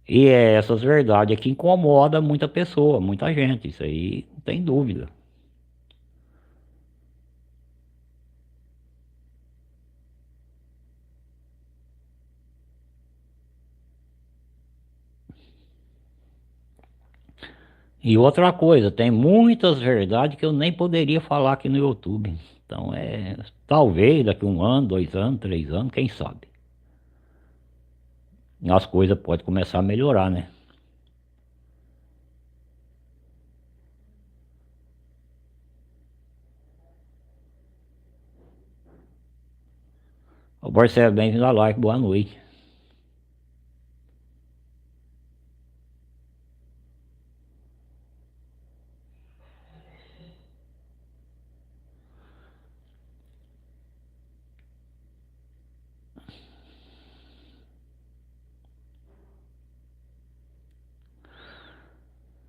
E é essas verdades é que incomoda muita pessoa, muita gente, isso aí não tem dúvida. E outra coisa, tem muitas verdades que eu nem poderia falar aqui no YouTube. Então talvez daqui 1 ano, 2 anos, 3 anos, quem sabe. as coisas podem começar a melhorar, né? O Barcelo, bem-vindo à live, boa noite.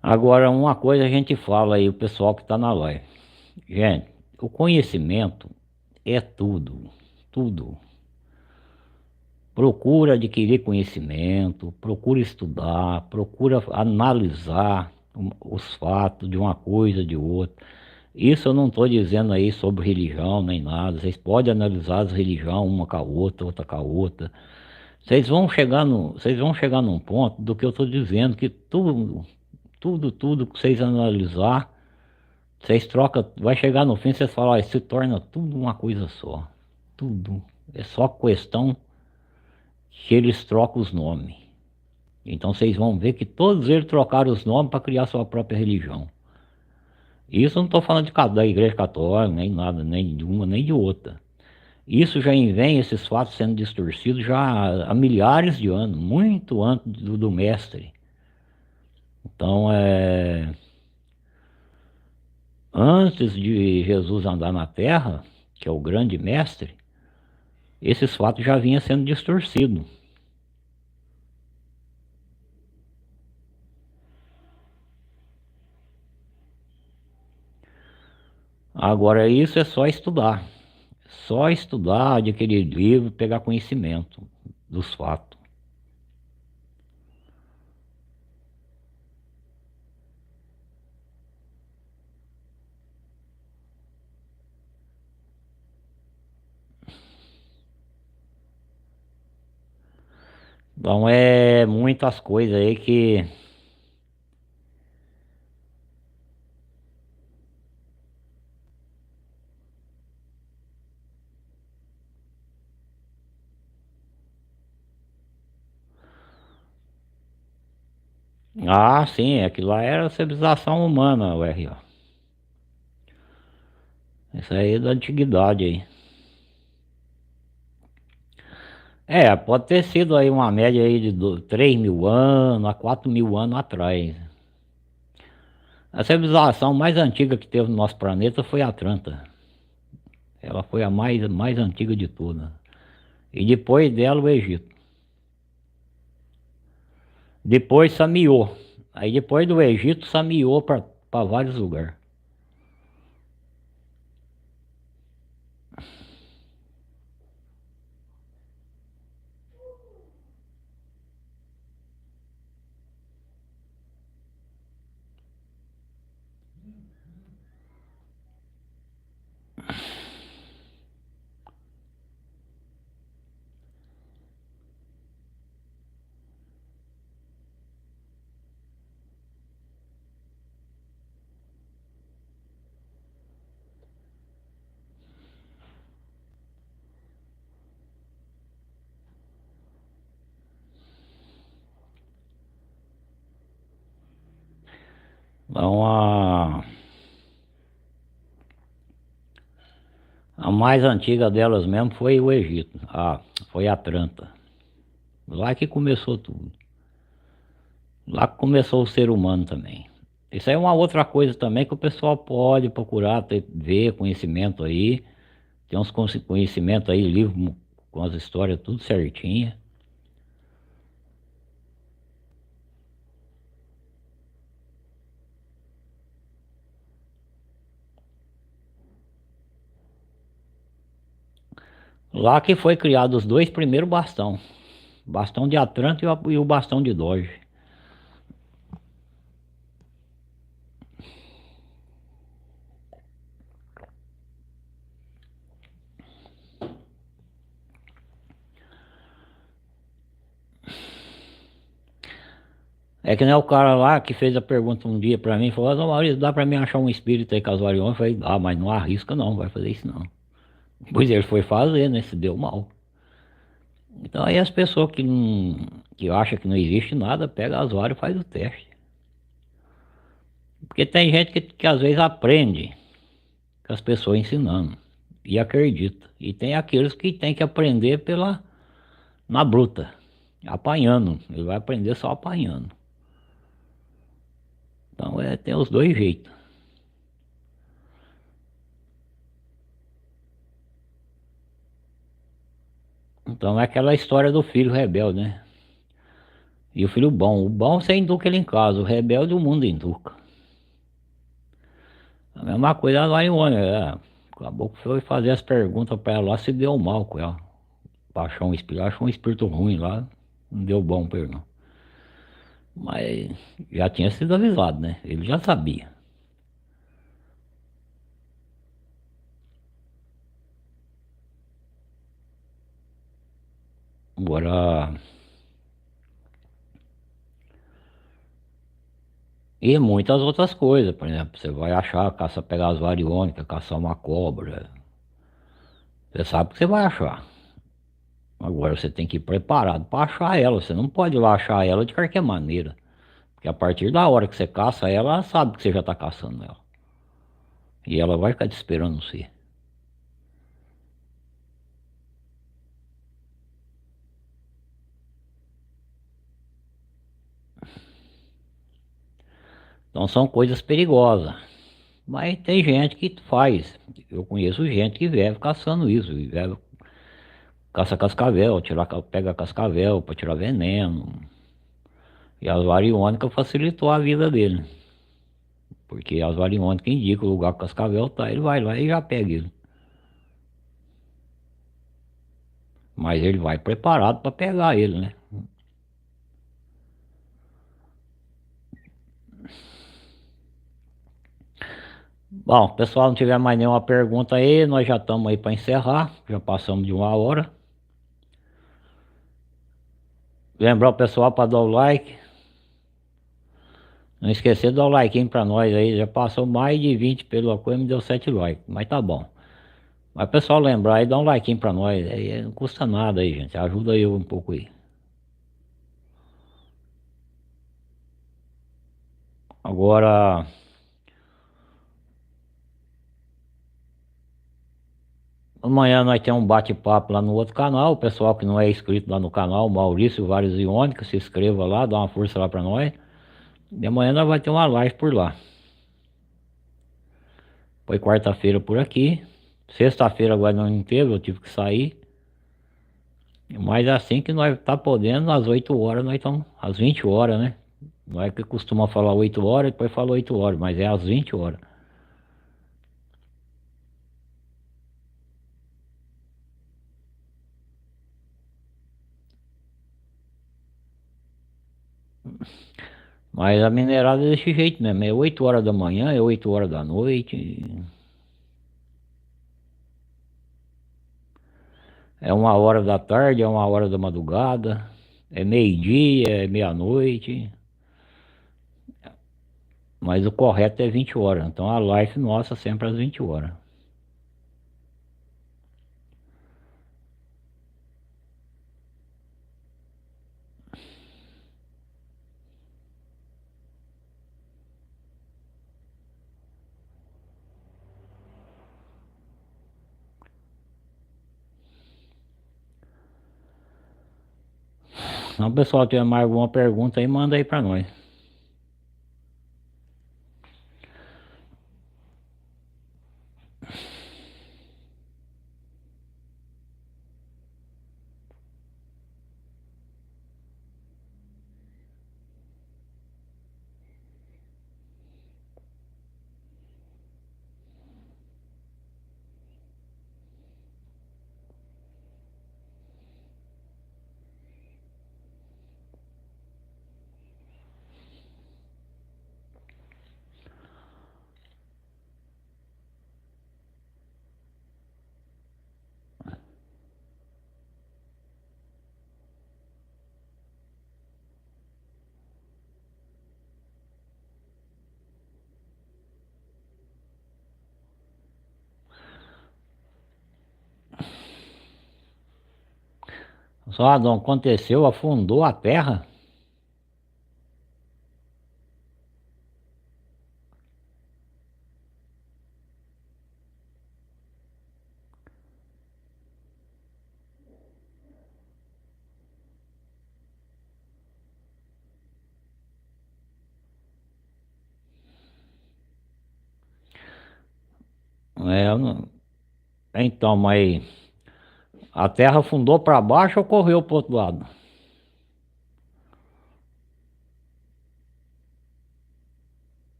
Agora, uma coisa a gente fala aí, o pessoal que está na live. Gente, o conhecimento é tudo, tudo. Procura adquirir conhecimento, procura estudar, procura analisar os fatos de uma coisa, de outra. Isso eu não estou dizendo aí sobre religião nem nada. Vocês podem analisar as religiões uma com a outra, outra com a outra. Vocês vão chegar num ponto do que eu estou dizendo, que tudo que vocês analisar, vocês trocam, vai chegar no fim, vocês falam, ó, se torna tudo uma coisa só. Tudo. É só questão que eles trocam os nomes. Então vocês vão ver que todos eles trocaram os nomes para criar sua própria religião. Isso eu não estou falando da igreja católica, nem nada, nem de uma, nem de outra. Isso já vem, esses fatos sendo distorcidos já há milhares de anos, muito antes do mestre. Então, antes de Jesus andar na terra, que é o grande mestre, esses fatos já vinham sendo distorcidos. Agora, isso é só estudar, adquirir livro, pegar conhecimento dos fatos. Então, é muitas coisas aí que... Ah, sim, aquilo lá era a civilização humana, o R.O. Isso aí é da antiguidade aí. É, pode ter sido aí uma média aí de 3 mil anos a 4 mil anos atrás. A civilização mais antiga que teve no nosso planeta foi a Atlanta. Ela foi a mais antiga de todas. E depois dela o Egito. Depois sameou. Aí depois do Egito sameou para vários lugares. Então a mais antiga delas mesmo foi o Egito. Foi a Atlanta. Lá que começou tudo. Lá que começou o ser humano também. Isso aí é uma outra coisa também que o pessoal pode procurar ver conhecimento aí. Tem uns conhecimentos aí, livro com as histórias tudo certinha. Lá que foi criado os dois primeiros bastão. Bastão de Atlanta e o bastão de Doge. É que nem o cara lá que fez a pergunta um dia pra mim, falou, não, Maurício, dá pra mim achar um espírito aí casual? Eu falei, mas não arrisca não, vai fazer isso não. Pois ele foi fazer, né, se deu mal. Então aí as pessoas que acham que não existe nada, pega as varas e faz o teste. Porque tem gente que às vezes aprende com as pessoas ensinando e acredita. E tem aqueles que tem que aprender na bruta, apanhando. Ele vai aprender só apanhando. Então tem os dois jeitos. Então é aquela história do filho rebelde, né? E o filho bom. O bom você educa ele em casa, o rebelde o mundo educa. A mesma coisa lá em Ônibus. Acabou que foi fazer as perguntas pra ela lá, se deu mal com ela. Achou um espírito ruim lá, não deu bom pra ele não. Mas já tinha sido avisado, né? Ele já sabia. Agora, e muitas outras coisas, por exemplo, você vai achar, caça pegar as variônicas, caçar uma cobra. Você sabe que você vai achar. Agora você tem que ir preparado para achar ela. Você não pode ir lá achar ela de qualquer maneira. Porque a partir da hora que você caça ela, ela sabe que você já está caçando ela. E ela vai ficar te esperando você. Então são coisas perigosas. Mas tem gente que faz. Eu conheço gente que vive caçando isso. Vive, caça cascavel, pega cascavel para tirar veneno. E as variônicas facilitou a vida dele. Porque as variônicas indicam o lugar que o cascavel tá, ele vai lá e já pega ele. Mas ele vai preparado para pegar ele, né? Bom, pessoal, não tiver mais nenhuma pergunta aí, nós já estamos aí para encerrar. Já passamos de 1 hora. Lembrar o pessoal para dar o like. Não esquecer de dar o like para nós aí. Já passou mais de 20 pela coisa, me deu 7 likes. Mas tá bom. Mas pessoal lembrar aí, dá um like para nós. Aí não custa nada aí, gente. Ajuda eu um pouco aí. Agora, amanhã nós temos um bate-papo lá no outro canal. O pessoal que não é inscrito lá no canal, Maurício Vários Iônicos, se inscreva lá, dá uma força lá para nós. E amanhã nós vamos ter uma live por lá. Foi quarta-feira por aqui. Sexta-feira agora não teve, eu tive que sair. Mas assim que nós tá podendo, às 8 horas, nós estamos às 20 horas, né? Não é que costuma falar 8 horas, depois fala 8 horas, mas é às 20 horas. Mas a minerada é desse jeito mesmo, é 8 horas da manhã, é 8 horas da noite, é 1 hora da tarde, é 1 hora da madrugada, é meio-dia, é meia-noite, mas o correto é 20 horas, então a live nossa sempre às 20 horas. Se o pessoal tiver mais alguma pergunta aí, manda aí pra nós. Só não aconteceu, afundou a terra. É, então, mas a terra afundou para baixo ou correu pro outro lado?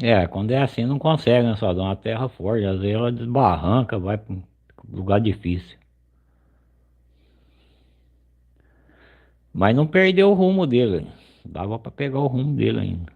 É, quando é assim não consegue, né? Só dá uma terra forte, às vezes ela desbarranca, vai para um lugar difícil. Mas não perdeu o rumo dele. Dava para pegar o rumo dele ainda.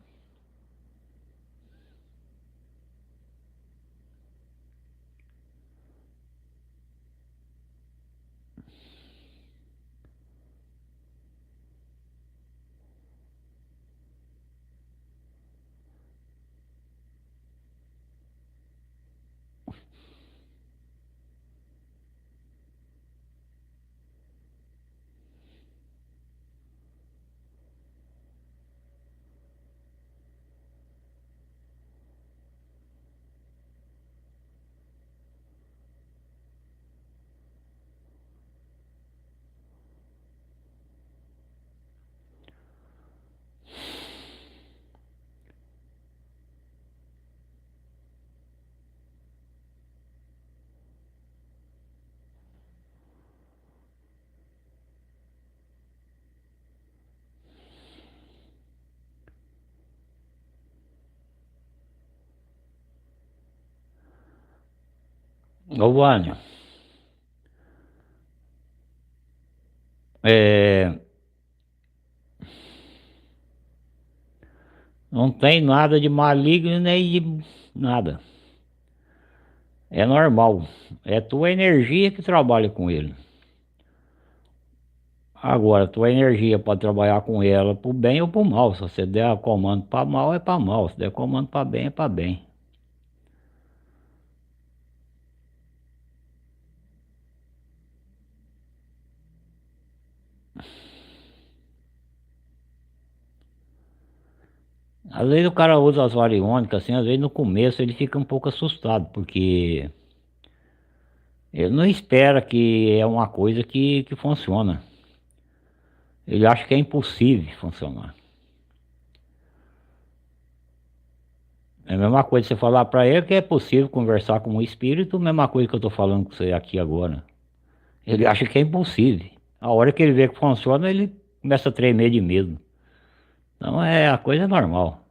Ô, Vânia, é, não tem nada de maligno nem de nada. É normal. É tua energia que trabalha com ele. Agora, tua energia pode trabalhar com ela pro bem ou pro mal. Se você der comando para mal, é para mal. Se der comando para bem, é para bem. Às vezes o cara usa as variônicas, assim, às vezes no começo ele fica um pouco assustado, porque ele não espera que é uma coisa que funciona. Ele acha que é impossível funcionar. É a mesma coisa você falar para ele que é possível conversar com um espírito, a mesma coisa que eu tô falando com você aqui agora. Ele acha que é impossível. A hora que ele vê que funciona, ele começa a tremer de medo. Então a coisa é normal.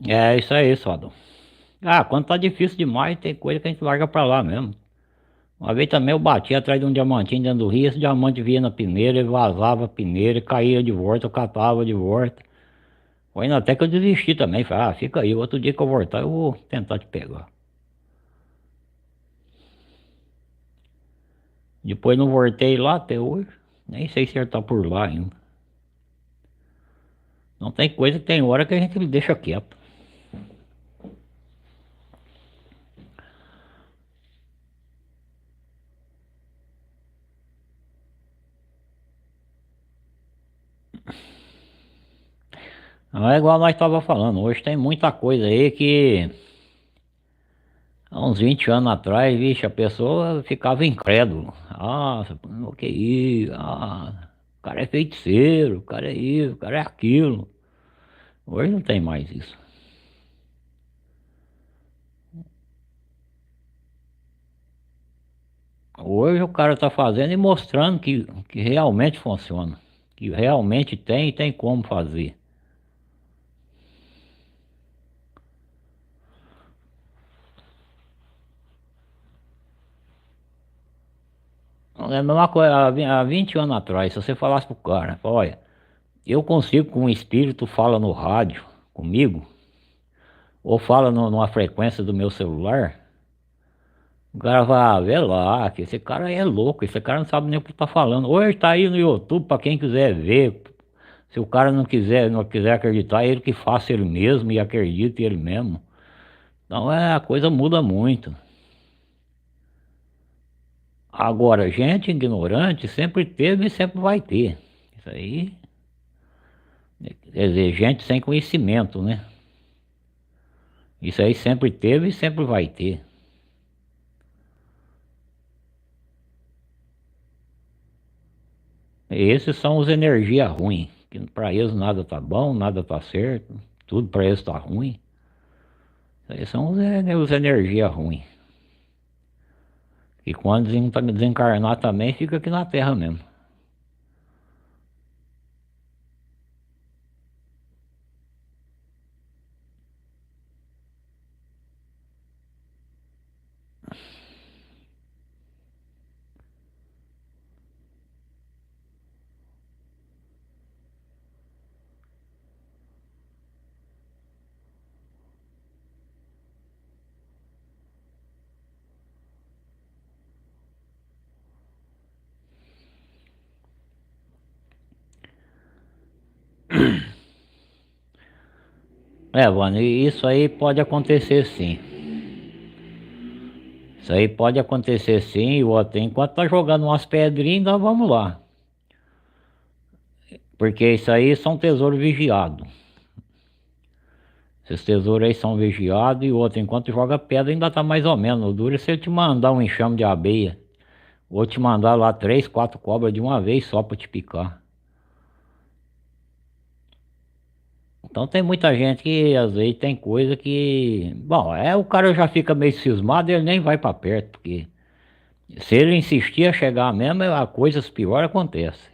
É isso aí, Sodom. Ah, quando tá difícil demais, tem coisa que a gente larga pra lá mesmo. Uma vez também eu bati atrás de um diamantinho dentro do rio, esse diamante vinha na peneira, ele vazava a peneira, caía de volta, eu catava de volta. Foi indo até que eu desisti também, falei, ah, fica aí, outro dia que eu voltar eu vou tentar te pegar. Depois não voltei lá até hoje. Nem sei se ele tá por lá ainda. Não tem coisa que tem hora que a gente deixa quieto. Não é igual nós tava falando. Hoje tem muita coisa aí que há uns 20 anos atrás, vixe, a pessoa ficava incrédulo. Ah, o que é isso? Ah, o cara é feiticeiro, o cara é isso, o cara é aquilo. Hoje não tem mais isso. Hoje o cara tá fazendo e mostrando que realmente funciona. Que realmente tem e tem como fazer. É a mesma coisa, há 20 anos atrás, se você falasse pro cara, olha, eu consigo com um espírito fala no rádio comigo, ou fala numa frequência do meu celular, o cara vai, ver lá, que esse cara aí é louco, esse cara não sabe nem o que tá falando. Hoje tá aí no YouTube para quem quiser ver. Se o cara não quiser acreditar, ele que faça ele mesmo e acredite ele mesmo. Então a coisa muda muito. Agora, gente ignorante sempre teve e sempre vai ter. Isso aí, quer dizer, gente sem conhecimento, né? Isso aí sempre teve e sempre vai ter. Esses são os energia ruim, que para eles nada tá bom, nada tá certo, tudo para eles tá ruim. Esses são os energia ruim. E quando desencarnar também fica aqui na Terra mesmo. É, mano, e isso aí pode acontecer sim. Isso aí pode acontecer sim, e outra, enquanto tá jogando umas pedrinhas, nós vamos lá. Porque isso aí são tesouros vigiados. Esses tesouros aí são vigiados e outro, enquanto joga pedra ainda tá mais ou menos. O duro é se ele te mandar um enxame de abelha. Ou te mandar lá 3, 4 cobras de uma vez só pra te picar. Então tem muita gente que às vezes tem coisa que. Bom, o cara já fica meio cismado e ele nem vai pra perto, porque se ele insistir a chegar mesmo, a coisas piores acontecem.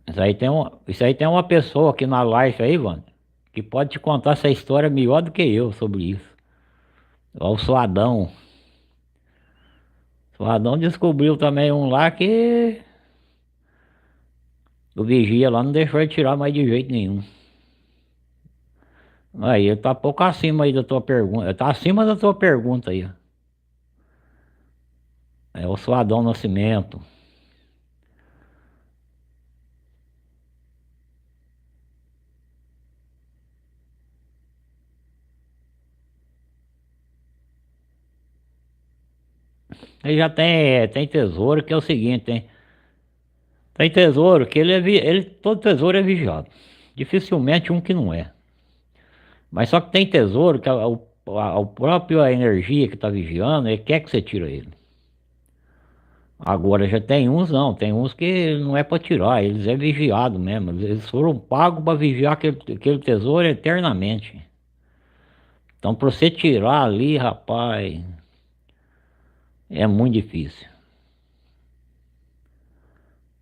Isso aí tem uma pessoa aqui na live aí, mano, que pode te contar essa história melhor do que eu sobre isso. É o Suadão. O Suadão descobriu também um lá que o vigia lá não deixou ele tirar mais de jeito nenhum. Aí ele tá pouco acima aí da tua pergunta. Tá acima da tua pergunta aí, ó. É o Suadão Nascimento. Ele já tem tesouro que é o seguinte, tem tesouro que todo tesouro é vigiado. Dificilmente um que não é. Mas só que tem tesouro que a própria energia que está vigiando, ele quer que você tire ele. Agora já tem uns não, tem uns que não é para tirar, eles é vigiado mesmo. Eles foram pagos para vigiar aquele tesouro eternamente. Então para você tirar ali, rapaz, é muito difícil.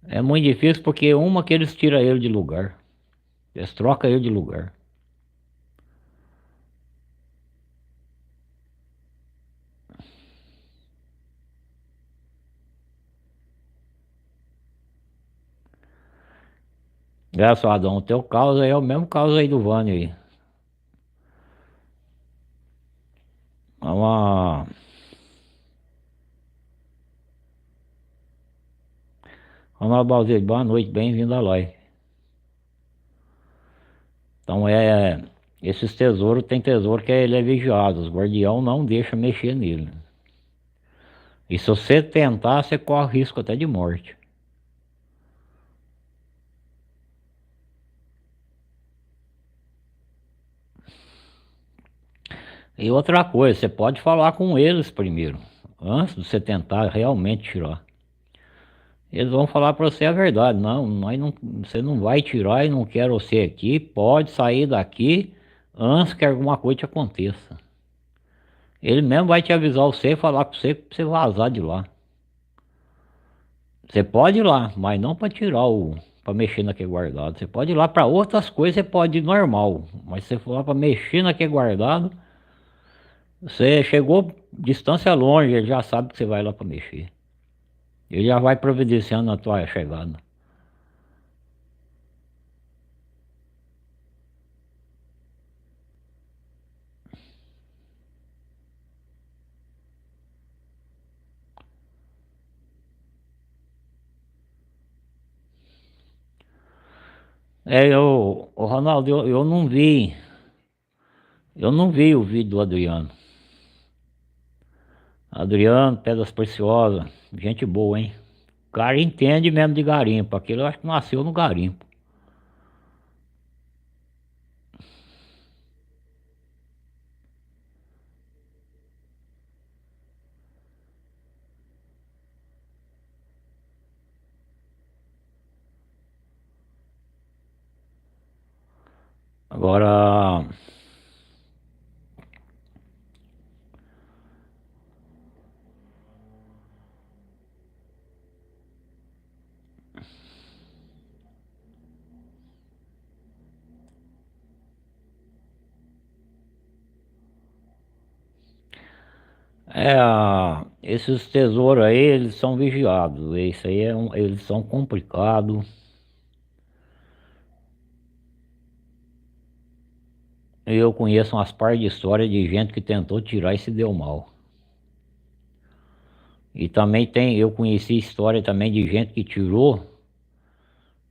É muito difícil porque uma que eles tiram ele de lugar. Eles trocam ele de lugar. Graças a Deus, o teu caos aí é o mesmo caos aí do Vânio aí. É uma, Ronaldo Balzeiro, boa noite, bem-vindo à live. Então esses tesouros, tem tesouro que ele é vigiado, os guardião não deixa mexer nele. E se você tentar, você corre risco até de morte. E outra coisa, você pode falar com eles primeiro, antes de você tentar realmente tirar. Eles vão falar para você a verdade. Não, você não vai tirar e não quer você aqui. Pode sair daqui antes que alguma coisa te aconteça. Ele mesmo vai te avisar você e falar pra você vazar de lá. Você pode ir lá, mas não para tirar para mexer naquele guardado. Você pode ir lá para outras coisas, você pode ir normal. Mas se você for lá para mexer naquele guardado, você chegou distância longe, ele já sabe que você vai lá para mexer. Ele já vai providenciando a tua chegada. O Ronaldo, eu não vi o vídeo do Adriano. Adriano, Pedras Preciosas, gente boa, hein? O cara entende mesmo de garimpo, aquele eu acho que nasceu no garimpo. Agora, esses tesouros aí, eles são vigiados. Isso aí eles são complicados. Eu conheço umas par de histórias de gente que tentou tirar e se deu mal. E também eu conheci história também de gente que tirou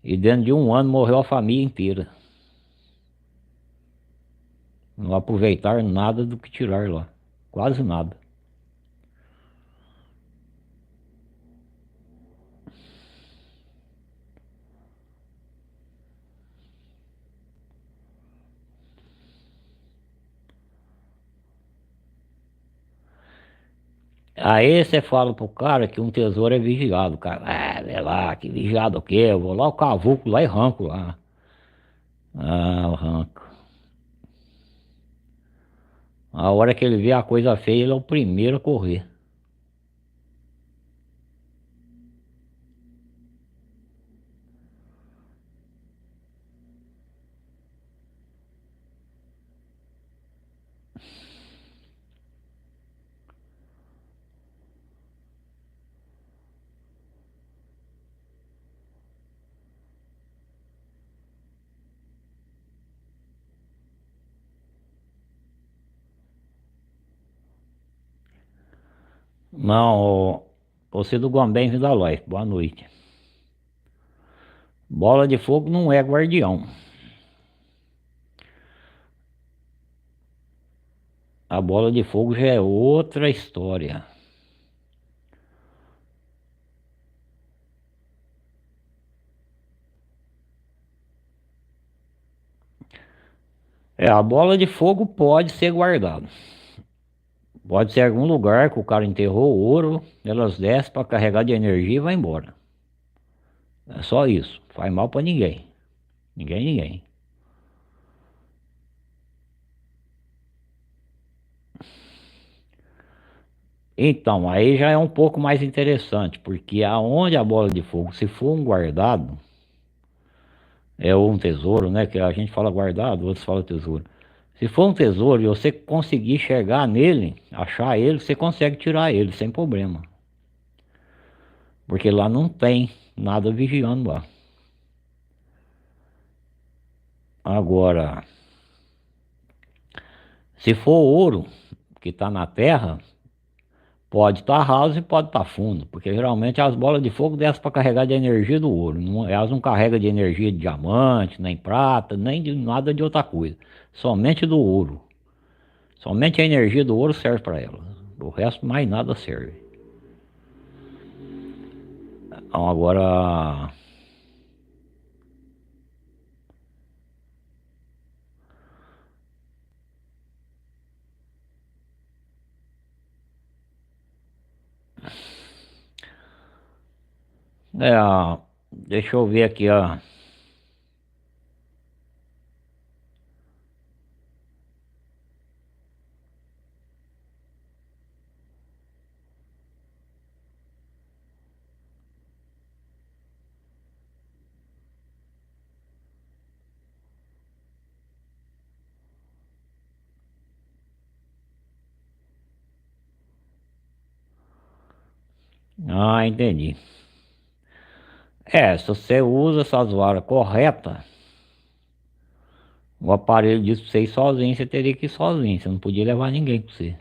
e dentro de um ano morreu a família inteira. Não aproveitaram nada do que tiraram lá. Quase nada. Aí você fala pro cara que um tesouro é vigiado. O cara, vê lá, que vigiado o quê? Eu vou lá, o cavuco lá e arranco lá. Ah, eu arranco. A hora que ele vê a coisa feia, ele é o primeiro a correr. Não, você do Guambém vindo da Lois, boa noite. Bola de fogo não é guardião. A bola de fogo já é outra história. A bola de fogo pode ser guardada. Pode ser algum lugar que o cara enterrou ouro, elas descem para carregar de energia e vai embora. É só isso. Faz mal para ninguém. Ninguém. Então, aí já é um pouco mais interessante, porque aonde a bola de fogo, se for um guardado, é um tesouro, né? Que a gente fala guardado, outros falam tesouro. Se for um tesouro e você conseguir chegar nele, achar ele, você consegue tirar ele sem problema. Porque lá não tem nada vigiando lá. Agora, se for ouro que está na terra, Pode estar raso e pode estar fundo, porque geralmente as bolas de fogo descem para carregar de energia do ouro. Elas não carregam de energia de diamante, nem prata, nem de nada de outra coisa. Somente do ouro. Somente a energia do ouro serve para elas. O resto mais nada serve. Então agora. É, deixa eu ver aqui, ó. Ah, entendi. Se você usa essas varas corretas, o aparelho disse pra você ir sozinho, você teria que ir sozinho. Você não podia levar ninguém com você.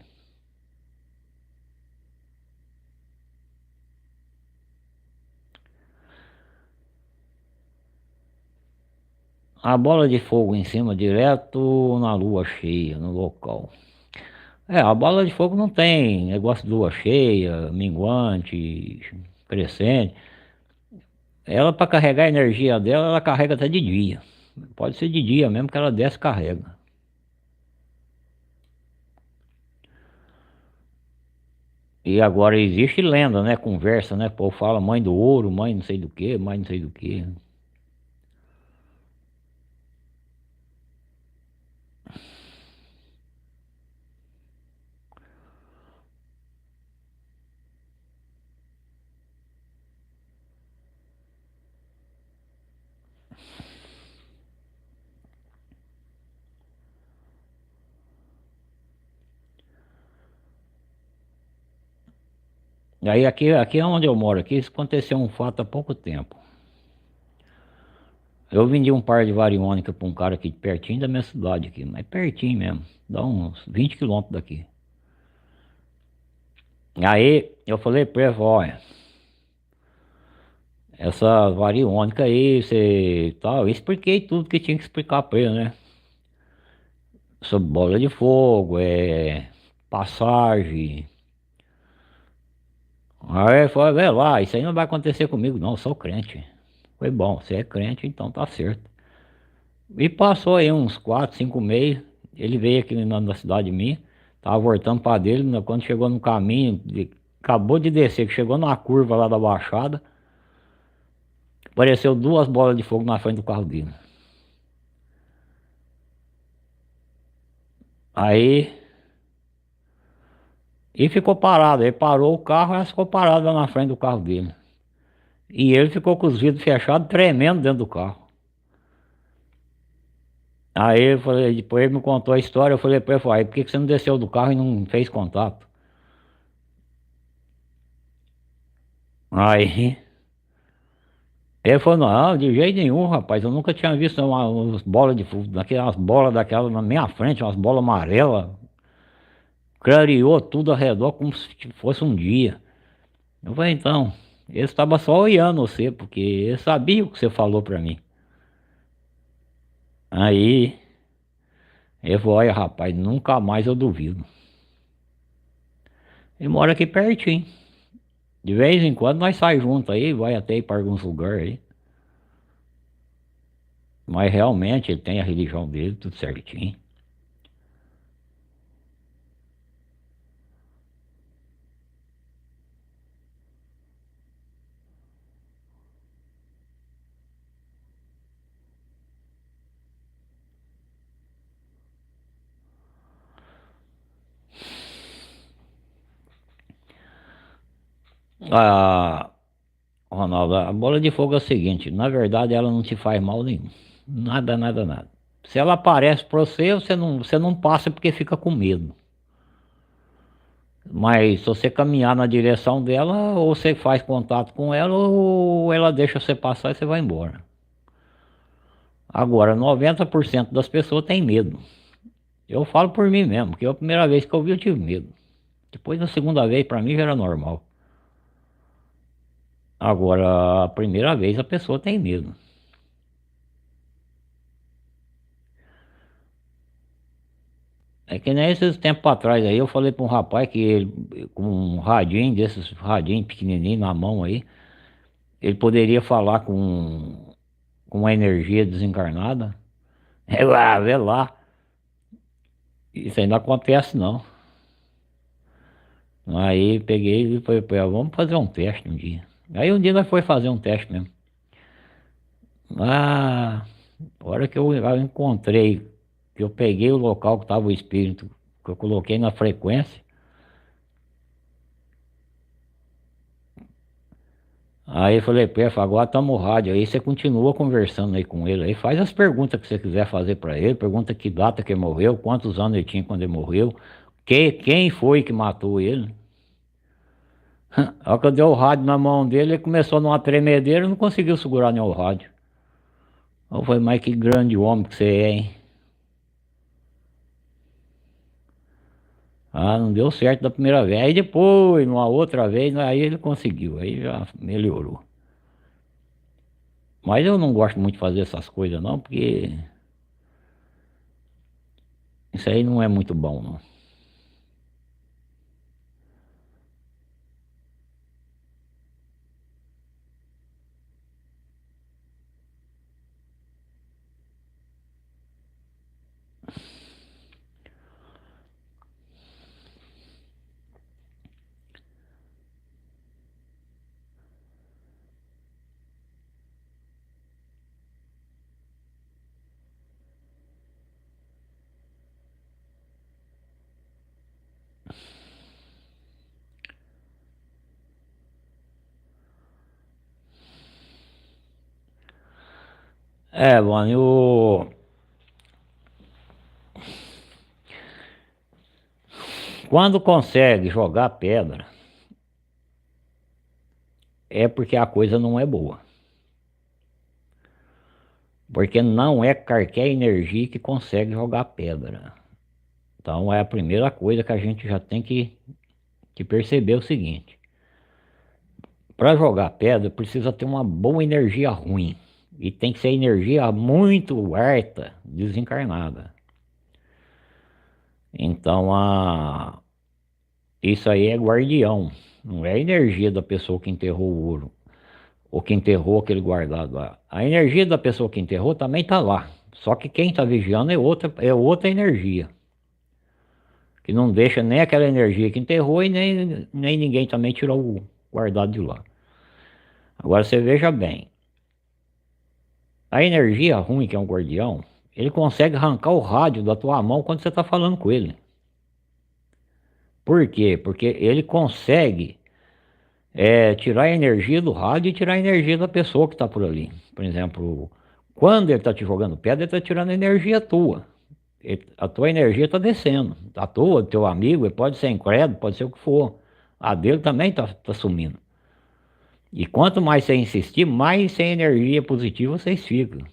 A bola de fogo em cima, direto na lua cheia, no local. A bola de fogo não tem negócio de lua cheia, minguante, crescente. Ela, para carregar a energia dela, ela carrega até de dia. Pode ser de dia mesmo que ela desce e carrega. E agora existe lenda, né? Conversa, né? O povo fala mãe do ouro, mãe não sei do que, mãe não sei do que. E aí aqui é onde eu moro, aqui isso aconteceu um fato há pouco tempo. Eu vendi um par de variônica para um cara aqui pertinho da minha cidade aqui, mas pertinho mesmo, dá uns 20 quilômetros daqui. Aí eu falei pra ele, olha, essa variônica aí, você tal, eu expliquei tudo que tinha que explicar pra ele, né? Sobre bola de fogo, passagem. Aí ele falou, vê lá, isso aí não vai acontecer comigo não, eu sou crente. Foi bom, você é crente, então tá certo. E passou aí uns 4, 5 meses, ele veio aqui na cidade minha, tava voltando pra dele, quando chegou no caminho, acabou de descer, que chegou numa curva lá da Baixada, apareceu duas bolas de fogo na frente do carro dele. Aí, e ficou parado, ele parou o carro e ela ficou parada lá na frente do carro dele. E ele ficou com os vidros fechados, tremendo dentro do carro. Aí eu falei, depois ele me contou a história, eu falei pra ele, por que você não desceu do carro e não fez contato? Aí ele falou, não, de jeito nenhum, rapaz, eu nunca tinha visto umas bolas de fogo, umas bolas daquelas na minha frente, umas bolas amarelas, clareou tudo ao redor como se fosse um dia. Eu falei, então, ele estava só olhando você, porque ele sabia o que você falou pra mim. Aí ele falou, olha rapaz, nunca mais eu duvido. Ele mora aqui pertinho. De vez em quando nós saímos juntos aí, vai até ir para alguns lugares aí. Mas realmente ele tem a religião dele, tudo certinho. Ah, Ronaldo, a bola de fogo é o seguinte, na verdade ela não te faz mal nenhum. Nada, nada, nada. Se ela aparece para você, você não passa porque fica com medo. Mas se você caminhar na direção dela, ou você faz contato com ela, ou ela deixa você passar e você vai embora. Agora, 90% das pessoas têm medo. Eu falo por mim mesmo, porque a primeira vez que eu vi eu tive medo. Depois da segunda vez, para mim já era normal. Agora, a primeira vez a pessoa tem medo. É que nem esses tempos atrás aí, eu falei para um rapaz que ele, com um radinho desses, radinho pequenininho na mão aí, ele poderia falar com uma energia desencarnada. É lá, vê lá. Isso aí não acontece não. Aí peguei e falei, "Pô, vamos fazer um teste um dia." Aí um dia nós foi fazer um teste mesmo. Ah, a hora que eu encontrei, que eu peguei o local que estava o espírito, que eu coloquei na frequência, aí eu falei, Pefa, agora estamos no rádio, aí você continua conversando aí com ele, aí faz as perguntas que você quiser fazer para ele, pergunta que data que ele morreu, quantos anos ele tinha quando ele morreu, quem foi que matou ele. A hora que eu dei o rádio na mão dele, ele começou numa tremedeira e não conseguiu segurar nem o rádio. Eu falei, mas que grande homem que você é, hein? Ah, não deu certo da primeira vez. Aí depois, numa outra vez, aí ele conseguiu, aí já melhorou. Mas eu não gosto muito de fazer essas coisas não, porque isso aí não é muito bom não. É, mano, quando consegue jogar pedra, é porque a coisa não é boa. Porque não é qualquer energia que consegue jogar pedra. Então é a primeira coisa que a gente já tem que perceber o seguinte. Para jogar pedra precisa ter uma boa energia ruim. E tem que ser energia muito harta, desencarnada. Então isso aí é guardião. Não é a energia da pessoa que enterrou o ouro. Ou que enterrou aquele guardado lá. A energia da pessoa que enterrou também está lá. Só que quem está vigiando é outra energia. Que não deixa nem aquela energia que enterrou e nem ninguém também tirou o guardado de lá. Agora você veja bem. A energia ruim, que é um guardião, ele consegue arrancar o rádio da tua mão quando você está falando com ele. Por quê? Porque ele consegue tirar a energia do rádio e tirar a energia da pessoa que está por ali. Por exemplo, quando ele está te jogando pedra, ele está tirando a energia tua. A tua energia está descendo. A tua, do teu amigo, ele pode ser incrédulo, pode ser o que for. A dele também está sumindo. E quanto mais você insistir, mais sem energia positiva vocês ficam.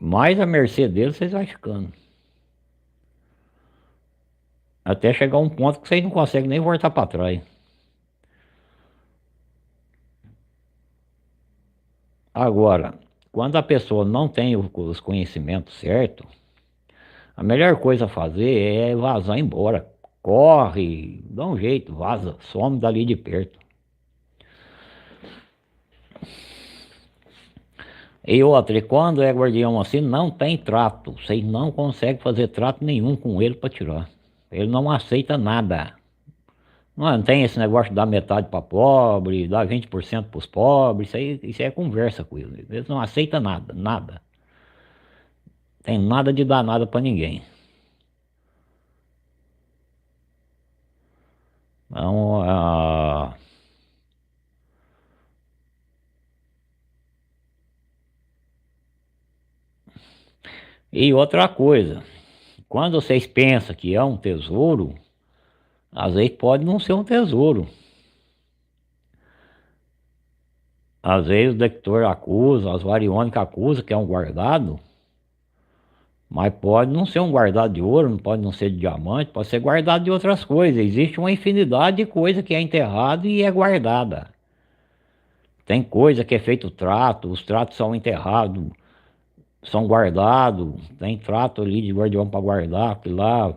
Mais a mercê dele vocês vão ficando. Até chegar um ponto que vocês não conseguem nem voltar para trás. Agora, quando a pessoa não tem os conhecimentos certos, a melhor coisa a fazer é vazar embora. Corre, dá um jeito, vaza, some dali de perto. E outra, e quando é guardião assim, não tem trato. Vocês não conseguem fazer trato nenhum com ele para tirar. Ele não aceita nada. Não tem esse negócio de dar metade para pobre, dar 20% para os pobres. Isso aí é conversa com ele. Eles não aceitam nada, nada. Tem nada de dar nada para ninguém. Então, e outra coisa, quando vocês pensam que é um tesouro, às vezes pode não ser um tesouro. Às vezes o detector acusa, as variônicas acusa que é um guardado, Mas pode não ser um guardado de ouro, não pode não ser de diamante, pode ser guardado de outras coisas. Existe uma infinidade de coisas que é enterrado e é guardada. Tem coisa que é feito trato, os tratos são enterrados, são guardados, tem trato ali de guardião para guardar, que lá.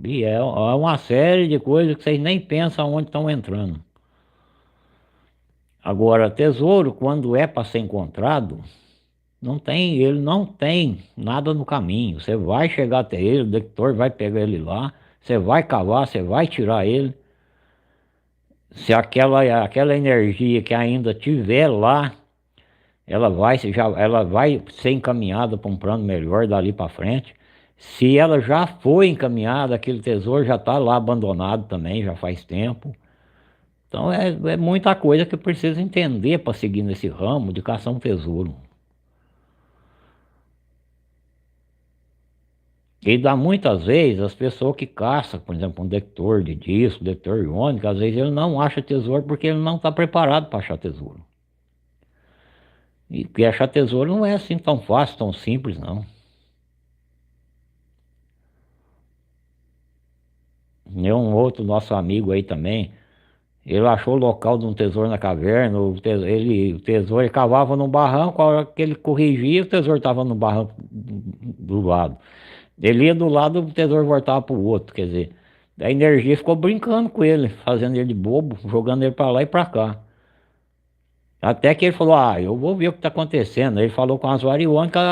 E é uma série de coisas que vocês nem pensam onde estão entrando. Agora, tesouro, quando é para ser encontrado, ele não tem nada no caminho. Você vai chegar até ele, o detector vai pegar ele lá, você vai cavar, você vai tirar ele. Se aquela energia que ainda tiver lá, ela vai ser encaminhada para um plano melhor dali para frente. Se ela já foi encaminhada, aquele tesouro já está lá abandonado também, já faz tempo. Então é muita coisa que precisa entender para seguir nesse ramo de caçar um tesouro. E dá muitas vezes as pessoas que caçam, por exemplo, um detector de disco, detector iônico, às vezes ele não acha tesouro porque ele não está preparado para achar tesouro. E porque achar tesouro não é assim tão fácil, tão simples, não. E um outro nosso amigo aí também, ele achou o local de um tesouro na caverna, o tesouro ele cavava num barranco, a hora que ele corrigia, o tesouro estava no barranco do lado. Ele ia do lado, o tesouro voltava para o outro, quer dizer, a energia ficou brincando com ele, fazendo ele de bobo, jogando ele para lá e para cá. Até que ele falou, eu vou ver o que está acontecendo. Ele falou com as variônicas,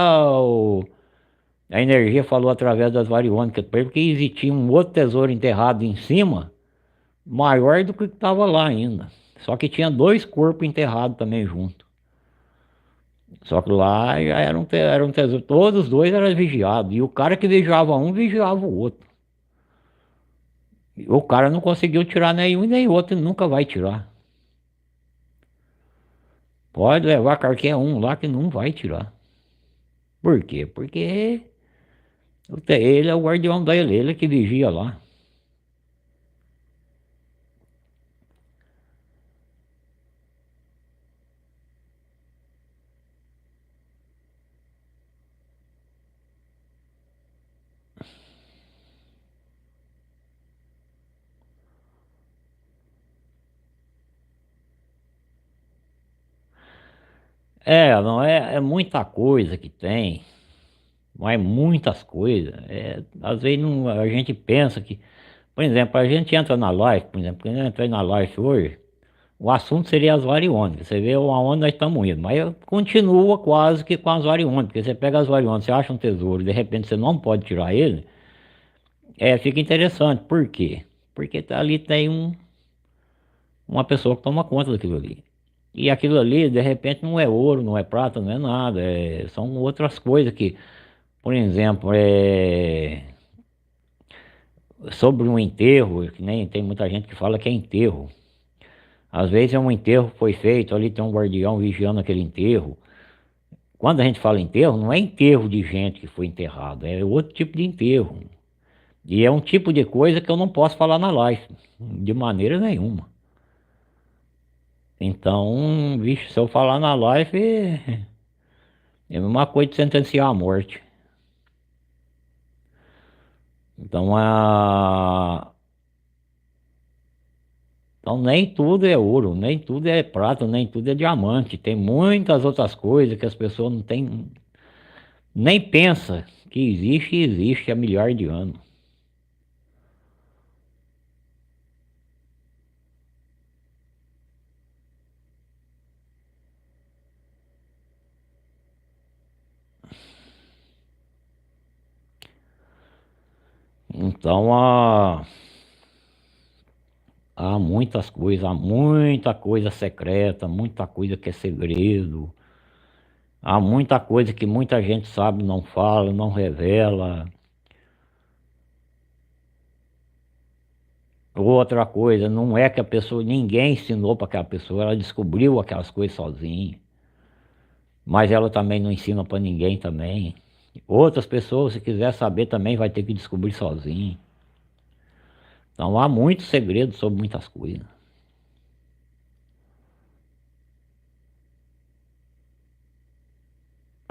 a energia falou através das variônicas para ele que existia um outro tesouro enterrado em cima, maior do que estava lá ainda. Só que tinha dois corpos enterrados também junto. Só que lá já era um tesouro, todos os dois eram vigiados. E o cara que vigiava um, vigiava o outro. E o cara não conseguiu tirar nenhum e nem outro, ele nunca vai tirar. Pode levar qualquer um lá que não vai tirar. Por quê? Porque ele é o guardião dele, ele que vigia lá. Não é muita coisa que tem, mas muitas coisas. Às vezes a gente pensa que, por exemplo, a gente entra na live, por exemplo, quando eu entrei na live hoje, o assunto seria as variônicas. Você vê aonde nós estamos indo, mas continua quase que com as variônicas, porque você pega as variônicas, você acha um tesouro, de repente você não pode tirar ele, fica interessante. Por quê? Porque ali tem uma pessoa que toma conta daquilo ali. E aquilo ali, de repente, não é ouro, não é prata, não é nada. São outras coisas que, por exemplo, sobre um enterro, que nem tem muita gente que fala que é enterro. Às vezes é um enterro que foi feito, ali tem um guardião vigiando aquele enterro. Quando a gente fala enterro, não é enterro de gente que foi enterrado, é outro tipo de enterro. E é um tipo de coisa que eu não posso falar na live, de maneira nenhuma. Então, vixe, se eu falar na live, é a mesma coisa de sentenciar a morte. Então, então nem tudo é ouro, nem tudo é prata, nem tudo é diamante. Tem muitas outras coisas que as pessoas não têm, nem pensa que existe e existe há milhares de anos. Então há muitas coisas, há muita coisa secreta, muita coisa que é segredo. Há muita coisa que muita gente sabe, não fala, não revela. Outra coisa, não é que a pessoa, ninguém ensinou para aquela pessoa, ela descobriu aquelas coisas sozinha. Mas ela também não ensina para ninguém também. Outras pessoas, se quiser saber também, vai ter que descobrir sozinho. Então há muitos segredos sobre muitas coisas.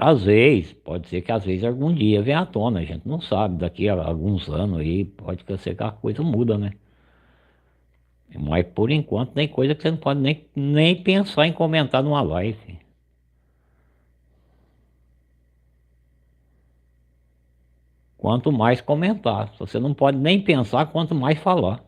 Às vezes, pode ser que às vezes algum dia venha à tona, a gente não sabe, daqui a alguns anos aí pode ser que a coisa muda, né? Mas por enquanto tem coisa que você não pode nem pensar em comentar numa live. Quanto mais comentar. Você não pode nem pensar, quanto mais falar.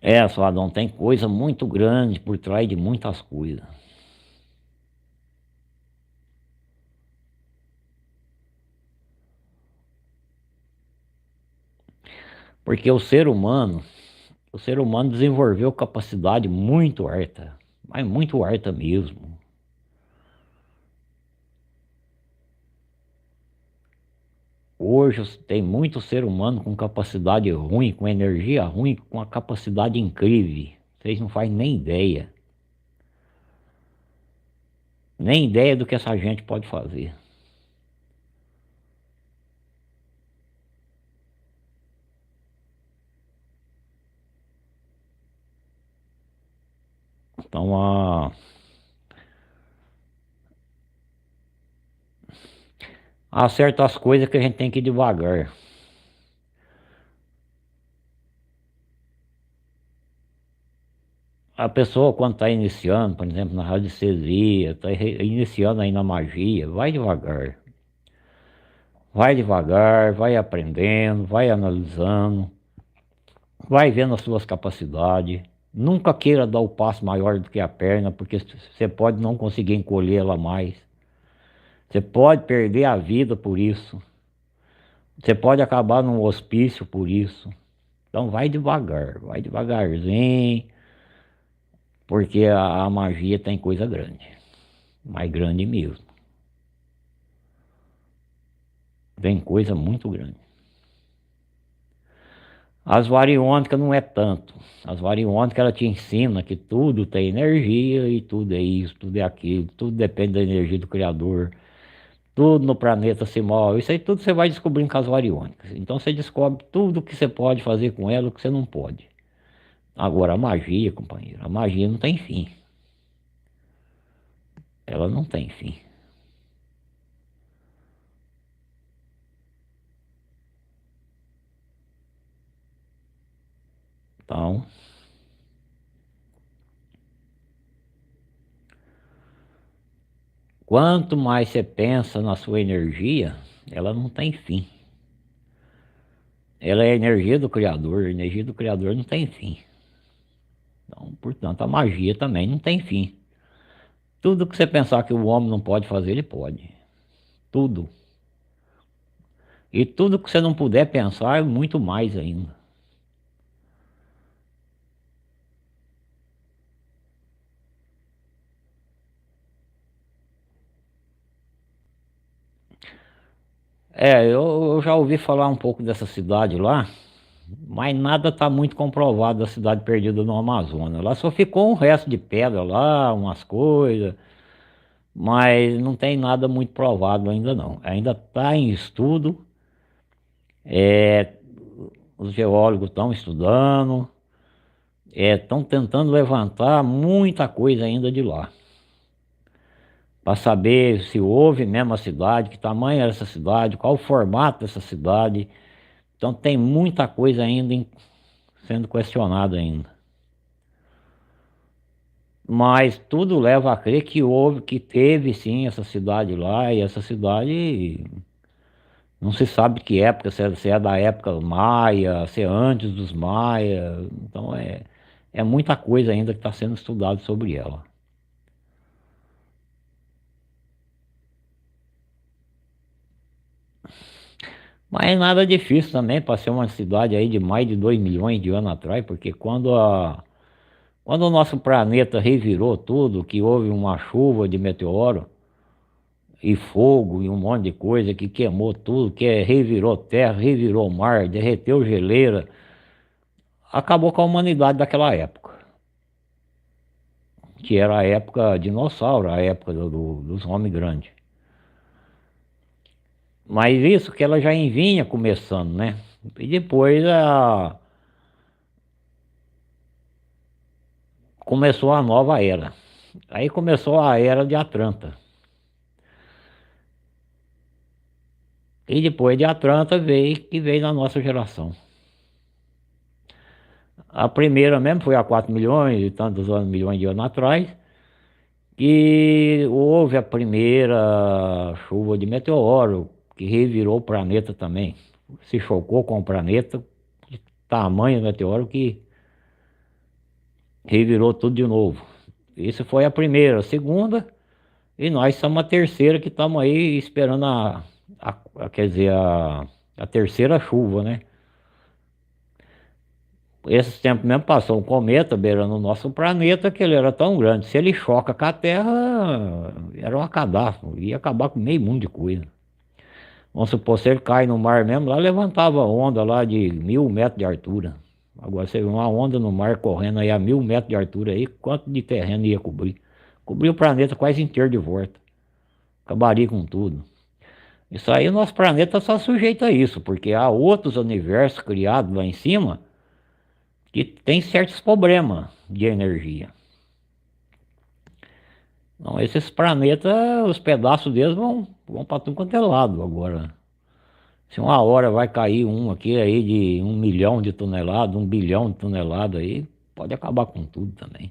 É, Suadão, tem coisa muito grande por trás de muitas coisas. Porque o ser humano desenvolveu capacidade muito alta, mas muito alta mesmo. Hoje tem muito ser humano com capacidade ruim, com energia ruim, com uma capacidade incrível. Vocês não fazem nem ideia. Nem ideia do que essa gente pode fazer. Então, há certas coisas que a gente tem que ir devagar. A pessoa, quando está iniciando, por exemplo, na radiestesia, está iniciando aí na magia, vai devagar. Vai devagar, vai aprendendo, vai analisando, vai vendo as suas capacidades. Nunca queira dar o passo maior do que a perna, porque você pode não conseguir encolher ela mais. Você pode perder a vida por isso. Você pode acabar num hospício por isso. Então vai devagarzinho, porque a magia tem coisa grande, mais grande mesmo. Tem coisa muito grande. As variônicas não é tanto. As variônicas ela te ensina que tudo tem energia e tudo é isso, tudo é aquilo, tudo depende da energia do Criador. Tudo no planeta se move. Isso aí tudo você vai descobrindo com as variônicas. Então você descobre tudo que você pode fazer com ela e o que você não pode. Agora a magia, companheiro, a magia não tem fim. Ela não tem fim. Então, quanto mais você pensa na sua energia, ela não tem fim. Ela é a energia do Criador, a energia do Criador não tem fim. Então, portanto, a magia também não tem fim. Tudo que você pensar que o homem não pode fazer, ele pode. Tudo. E tudo que você não puder pensar, muito mais ainda. É, eu já ouvi falar um pouco dessa cidade lá, mas nada está muito comprovado da cidade perdida no Amazonas. Lá só ficou um resto de pedra lá, umas coisas, mas não tem nada muito provado ainda não. Ainda está em estudo, é, os geólogos estão estudando, estão tentando levantar muita coisa ainda de lá, para saber se houve mesmo a cidade, que tamanho era essa cidade, qual o formato dessa cidade. Então tem muita coisa ainda sendo questionada ainda. Mas tudo leva a crer que houve, que teve sim essa cidade lá, e essa cidade não se sabe que época, se é da época maia, se é antes dos maia. Então é muita coisa ainda que está sendo estudado sobre ela. Mas é nada difícil também para ser uma cidade aí de mais de 2 milhões de anos atrás, porque quando o nosso planeta revirou tudo, que houve uma chuva de meteoro e fogo e um monte de coisa que queimou tudo, que revirou terra, revirou mar, derreteu geleira, acabou com a humanidade daquela época. que era a época dinossauro, a época dos homens grandes. Mas isso que ela já vinha começando, né? E depois começou a nova era. Aí começou a era de Atlanta. E depois de Atlanta veio na nossa geração. A primeira mesmo foi há 4 milhões e tantos anos, milhões de anos atrás, que houve a primeira chuva de meteoro, que revirou o planeta também. Se chocou com o planeta, de tamanho do meteoro que revirou tudo de novo. Isso foi a primeira. A segunda, e nós somos a terceira que estamos aí esperando quer dizer, a terceira chuva, né? Esses tempos mesmo passou um cometa beirando o nosso planeta, que ele era tão grande. Se ele choca com a Terra, era uma cadastro, ia acabar com meio mundo de coisa. Vamos supor, se ele cai no mar mesmo, lá levantava onda lá de 1.000 metros de altura. Agora você vê uma onda no mar correndo aí a 1.000 metros de altura aí, quanto de terreno ia cobrir? Cobrir o planeta quase inteiro de volta. Acabaria com tudo. Isso aí, o nosso planeta só sujeito a isso, porque há outros universos criados lá em cima que tem certos problemas de energia. Então, esses planetas, os pedaços deles vão para tudo quanto é lado agora. Se uma hora vai cair um aqui aí de 1 milhão de toneladas, 1 bilhão de toneladas aí, pode acabar com tudo também.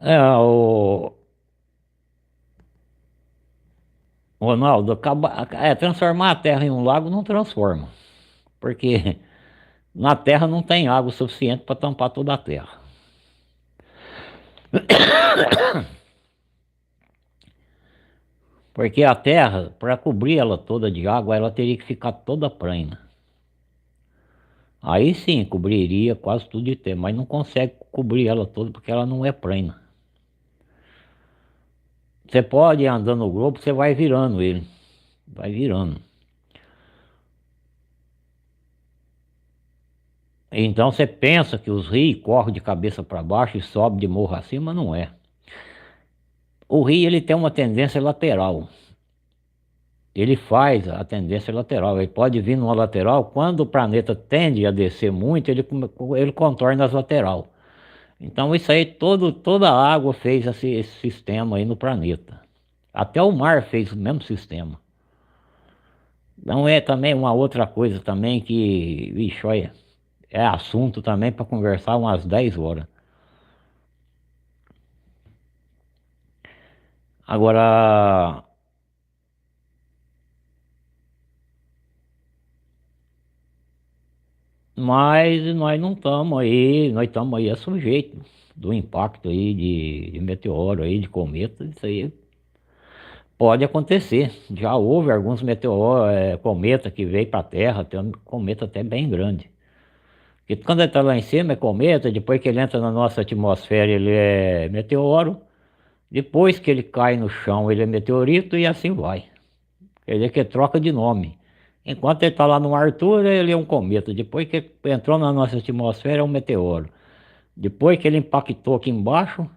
É, o Ronaldo, transformar a Terra em um lago não transforma, porque na Terra não tem água suficiente para tampar toda a Terra. Porque a Terra, para cobrir ela toda de água, ela teria que ficar toda plana. Aí sim, cobriria quase tudo de terra, mas não consegue cobrir ela toda porque ela não é plana. Você pode ir andando no globo, você vai virando ele, vai virando. Então você pensa que os rios correm de cabeça para baixo e sobem de morro acima, não é. O rio ele tem uma tendência lateral. Ele faz a tendência lateral. Ele pode vir numa lateral. Quando o planeta tende a descer muito, ele contorna as lateral. Então isso aí, toda a água fez esse sistema aí no planeta. Até o mar fez o mesmo sistema. Então é também uma outra coisa também que, vixe, olha, é assunto também para conversar umas 10 horas. Agora, mas nós não estamos aí, nós estamos aí sujeito do impacto aí de meteoro aí, de cometa, isso aí pode acontecer. Já houve alguns cometa que veio para a Terra, tem um cometa até bem grande. Porque quando ele está lá em cima é cometa, depois que ele entra na nossa atmosfera ele é meteoro, depois que ele cai no chão ele é meteorito e assim vai. Quer dizer que troca de nome. Enquanto ele está lá no Arthur, ele é um cometa. Depois que entrou na nossa atmosfera, é um meteoro. Depois que ele impactou aqui embaixo,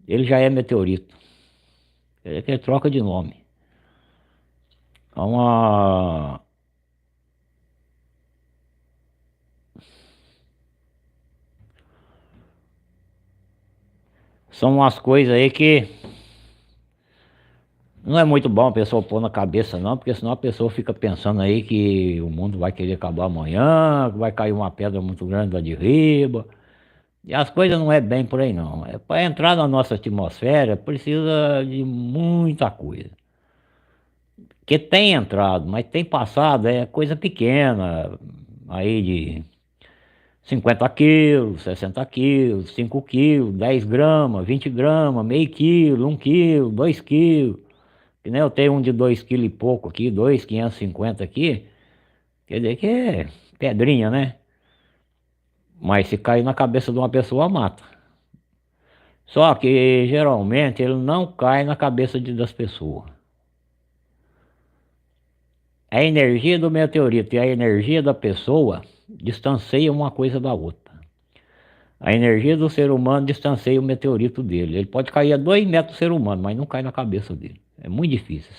ele já é meteorito. Quer dizer que ele troca de nome. É são umas coisas aí que não é muito bom a pessoa pôr na cabeça, não, porque senão a pessoa fica pensando aí que o mundo vai querer acabar amanhã, que vai cair uma pedra muito grande lá de riba. E as coisas não é bem por aí, não. É para entrar na nossa atmosfera precisa de muita coisa. Que tem entrado, mas tem passado, é coisa pequena, aí de 50 quilos, 60 quilos, 5 quilos, 10 gramas, 20 gramas, meio quilo, 1 quilo, 2 quilos. Que nem eu tenho um de 2 quilos e pouco aqui, 2,550 aqui, quer dizer que é pedrinha, né? Mas se cair na cabeça de uma pessoa, mata. Só que geralmente ele não cai na cabeça das pessoas. A energia do meteorito e a energia da pessoa distanciam uma coisa da outra. A energia do ser humano distancia o meteorito dele. Ele pode cair a 2 metros do ser humano, mas não cai na cabeça dele. É muito difícil.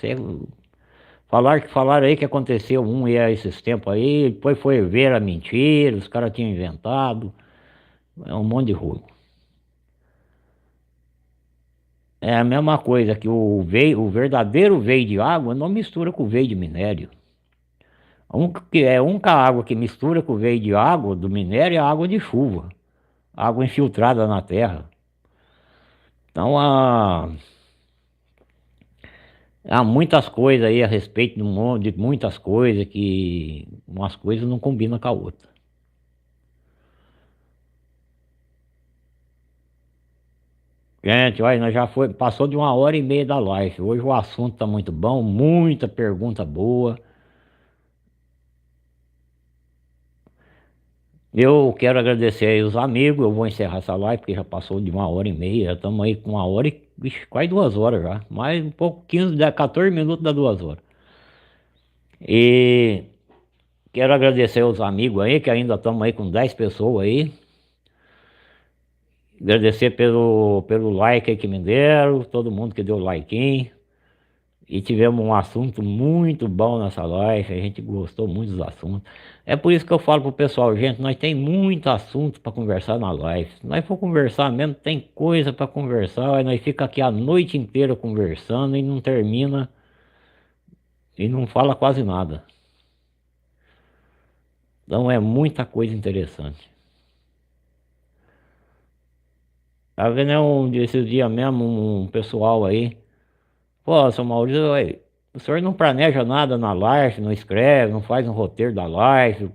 Falaram aí que aconteceu um e esses tempos aí, depois foi ver a mentira, os caras tinham inventado. É um monte de rolo. É a mesma coisa que o verdadeiro veio de água não mistura com o veio de minério. A única água que mistura com o veio de água do minério é a água de chuva, água infiltrada na terra. Então há muitas coisas aí a respeito de muitas coisas que umas coisas não combinam com a outra. Gente, olha, passou de 1 hora e meia da live. Hoje o assunto tá muito bom, muita pergunta boa. Eu quero agradecer aí os amigos. Eu vou encerrar essa live porque já passou de 1 hora e meia. Já estamos aí com 1 hora e quase 2 horas já. Mais um pouco, 14 minutos dá 2 horas. E quero agradecer aos amigos aí, que ainda estamos aí com 10 pessoas aí. Agradecer pelo like aí que me deram, todo mundo que deu like. E tivemos um assunto muito bom nessa live, a gente gostou muito dos assuntos. É por isso que eu falo pro pessoal, gente, nós tem muito assunto para conversar na live. Se nós for conversar mesmo, tem coisa para conversar, aí nós fica aqui a noite inteira conversando e não termina e não fala quase nada. Então é muita coisa interessante. Tá vendo esses dias mesmo um pessoal aí, pô, seu Maurício, ué, o senhor não planeja nada na live, não escreve, não faz um roteiro da live,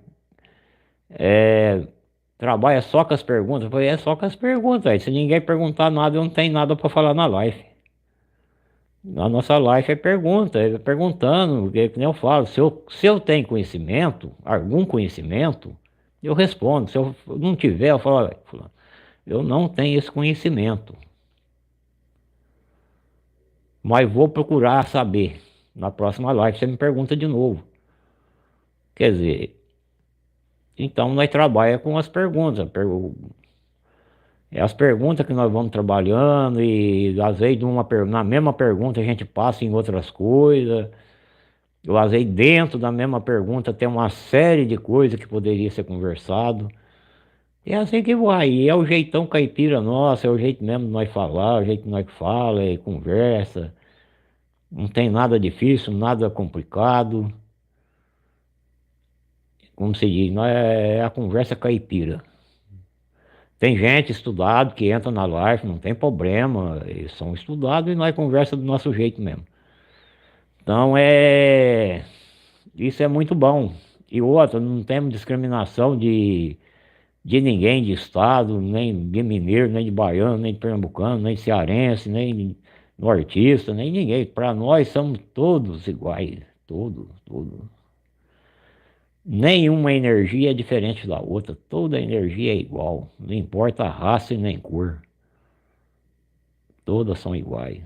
trabalha só com as perguntas. Eu falei, é só com as perguntas, aí. Se ninguém perguntar nada, eu não tenho nada para falar na live. Na nossa live é pergunta, é perguntando, porque, que nem eu falo, se eu tenho conhecimento, algum conhecimento, eu respondo. Se eu não tiver, eu falo, "Olha, fulano, eu não tenho esse conhecimento, mas vou procurar saber. Na próxima live você me pergunta de novo. Quer dizer, então nós trabalhamos com as perguntas. É as perguntas que nós vamos trabalhando e às vezes na mesma pergunta a gente passa em outras coisas. Ou às vezes dentro da mesma pergunta tem uma série de coisas que poderia ser conversado. E é assim que vai. E é o jeitão caipira nosso, é o jeito mesmo de nós falar, é o jeito que nós fala e conversa. Não tem nada difícil, nada complicado. Como se diz, é a conversa caipira. Tem gente estudado que entra na live, não tem problema, eles são estudados e nós conversa do nosso jeito mesmo. Então isso é muito bom. E outra, não temos discriminação de ninguém, de estado, nem de mineiro, nem de baiano, nem de pernambucano, nem de cearense, nem de nortista, nem ninguém. Para nós somos todos iguais, todos, todos. Nenhuma energia é diferente da outra, toda energia é igual, não importa a raça e nem cor, todas são iguais.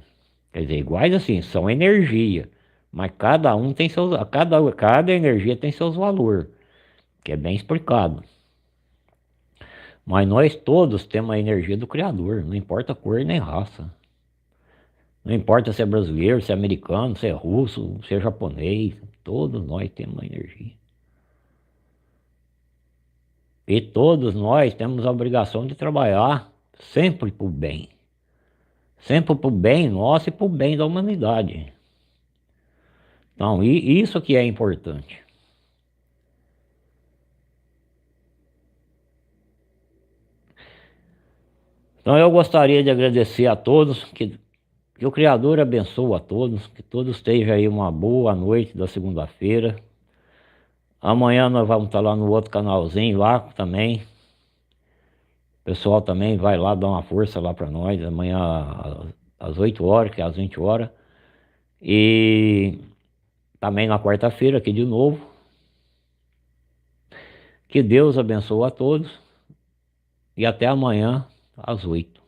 Quer dizer, iguais assim, são energia, mas cada um tem cada energia tem seus valores, que é bem explicado. Mas nós todos temos a energia do Criador, não importa a cor nem raça. Não importa se é brasileiro, se é americano, se é russo, se é japonês, todos nós temos a energia. E todos nós temos a obrigação de trabalhar sempre para o bem. Sempre para o bem nosso e para o bem da humanidade. Então, isso que é importante. Então, eu gostaria de agradecer a todos, que o Criador abençoe a todos, que todos estejam aí uma boa noite da segunda-feira. Amanhã nós vamos estar lá no outro canalzinho lá também. O pessoal também vai lá dar uma força lá para nós, amanhã às 8 horas, que é às 20 horas. E também na quarta-feira aqui de novo. Que Deus abençoe a todos. e até amanhã às 8.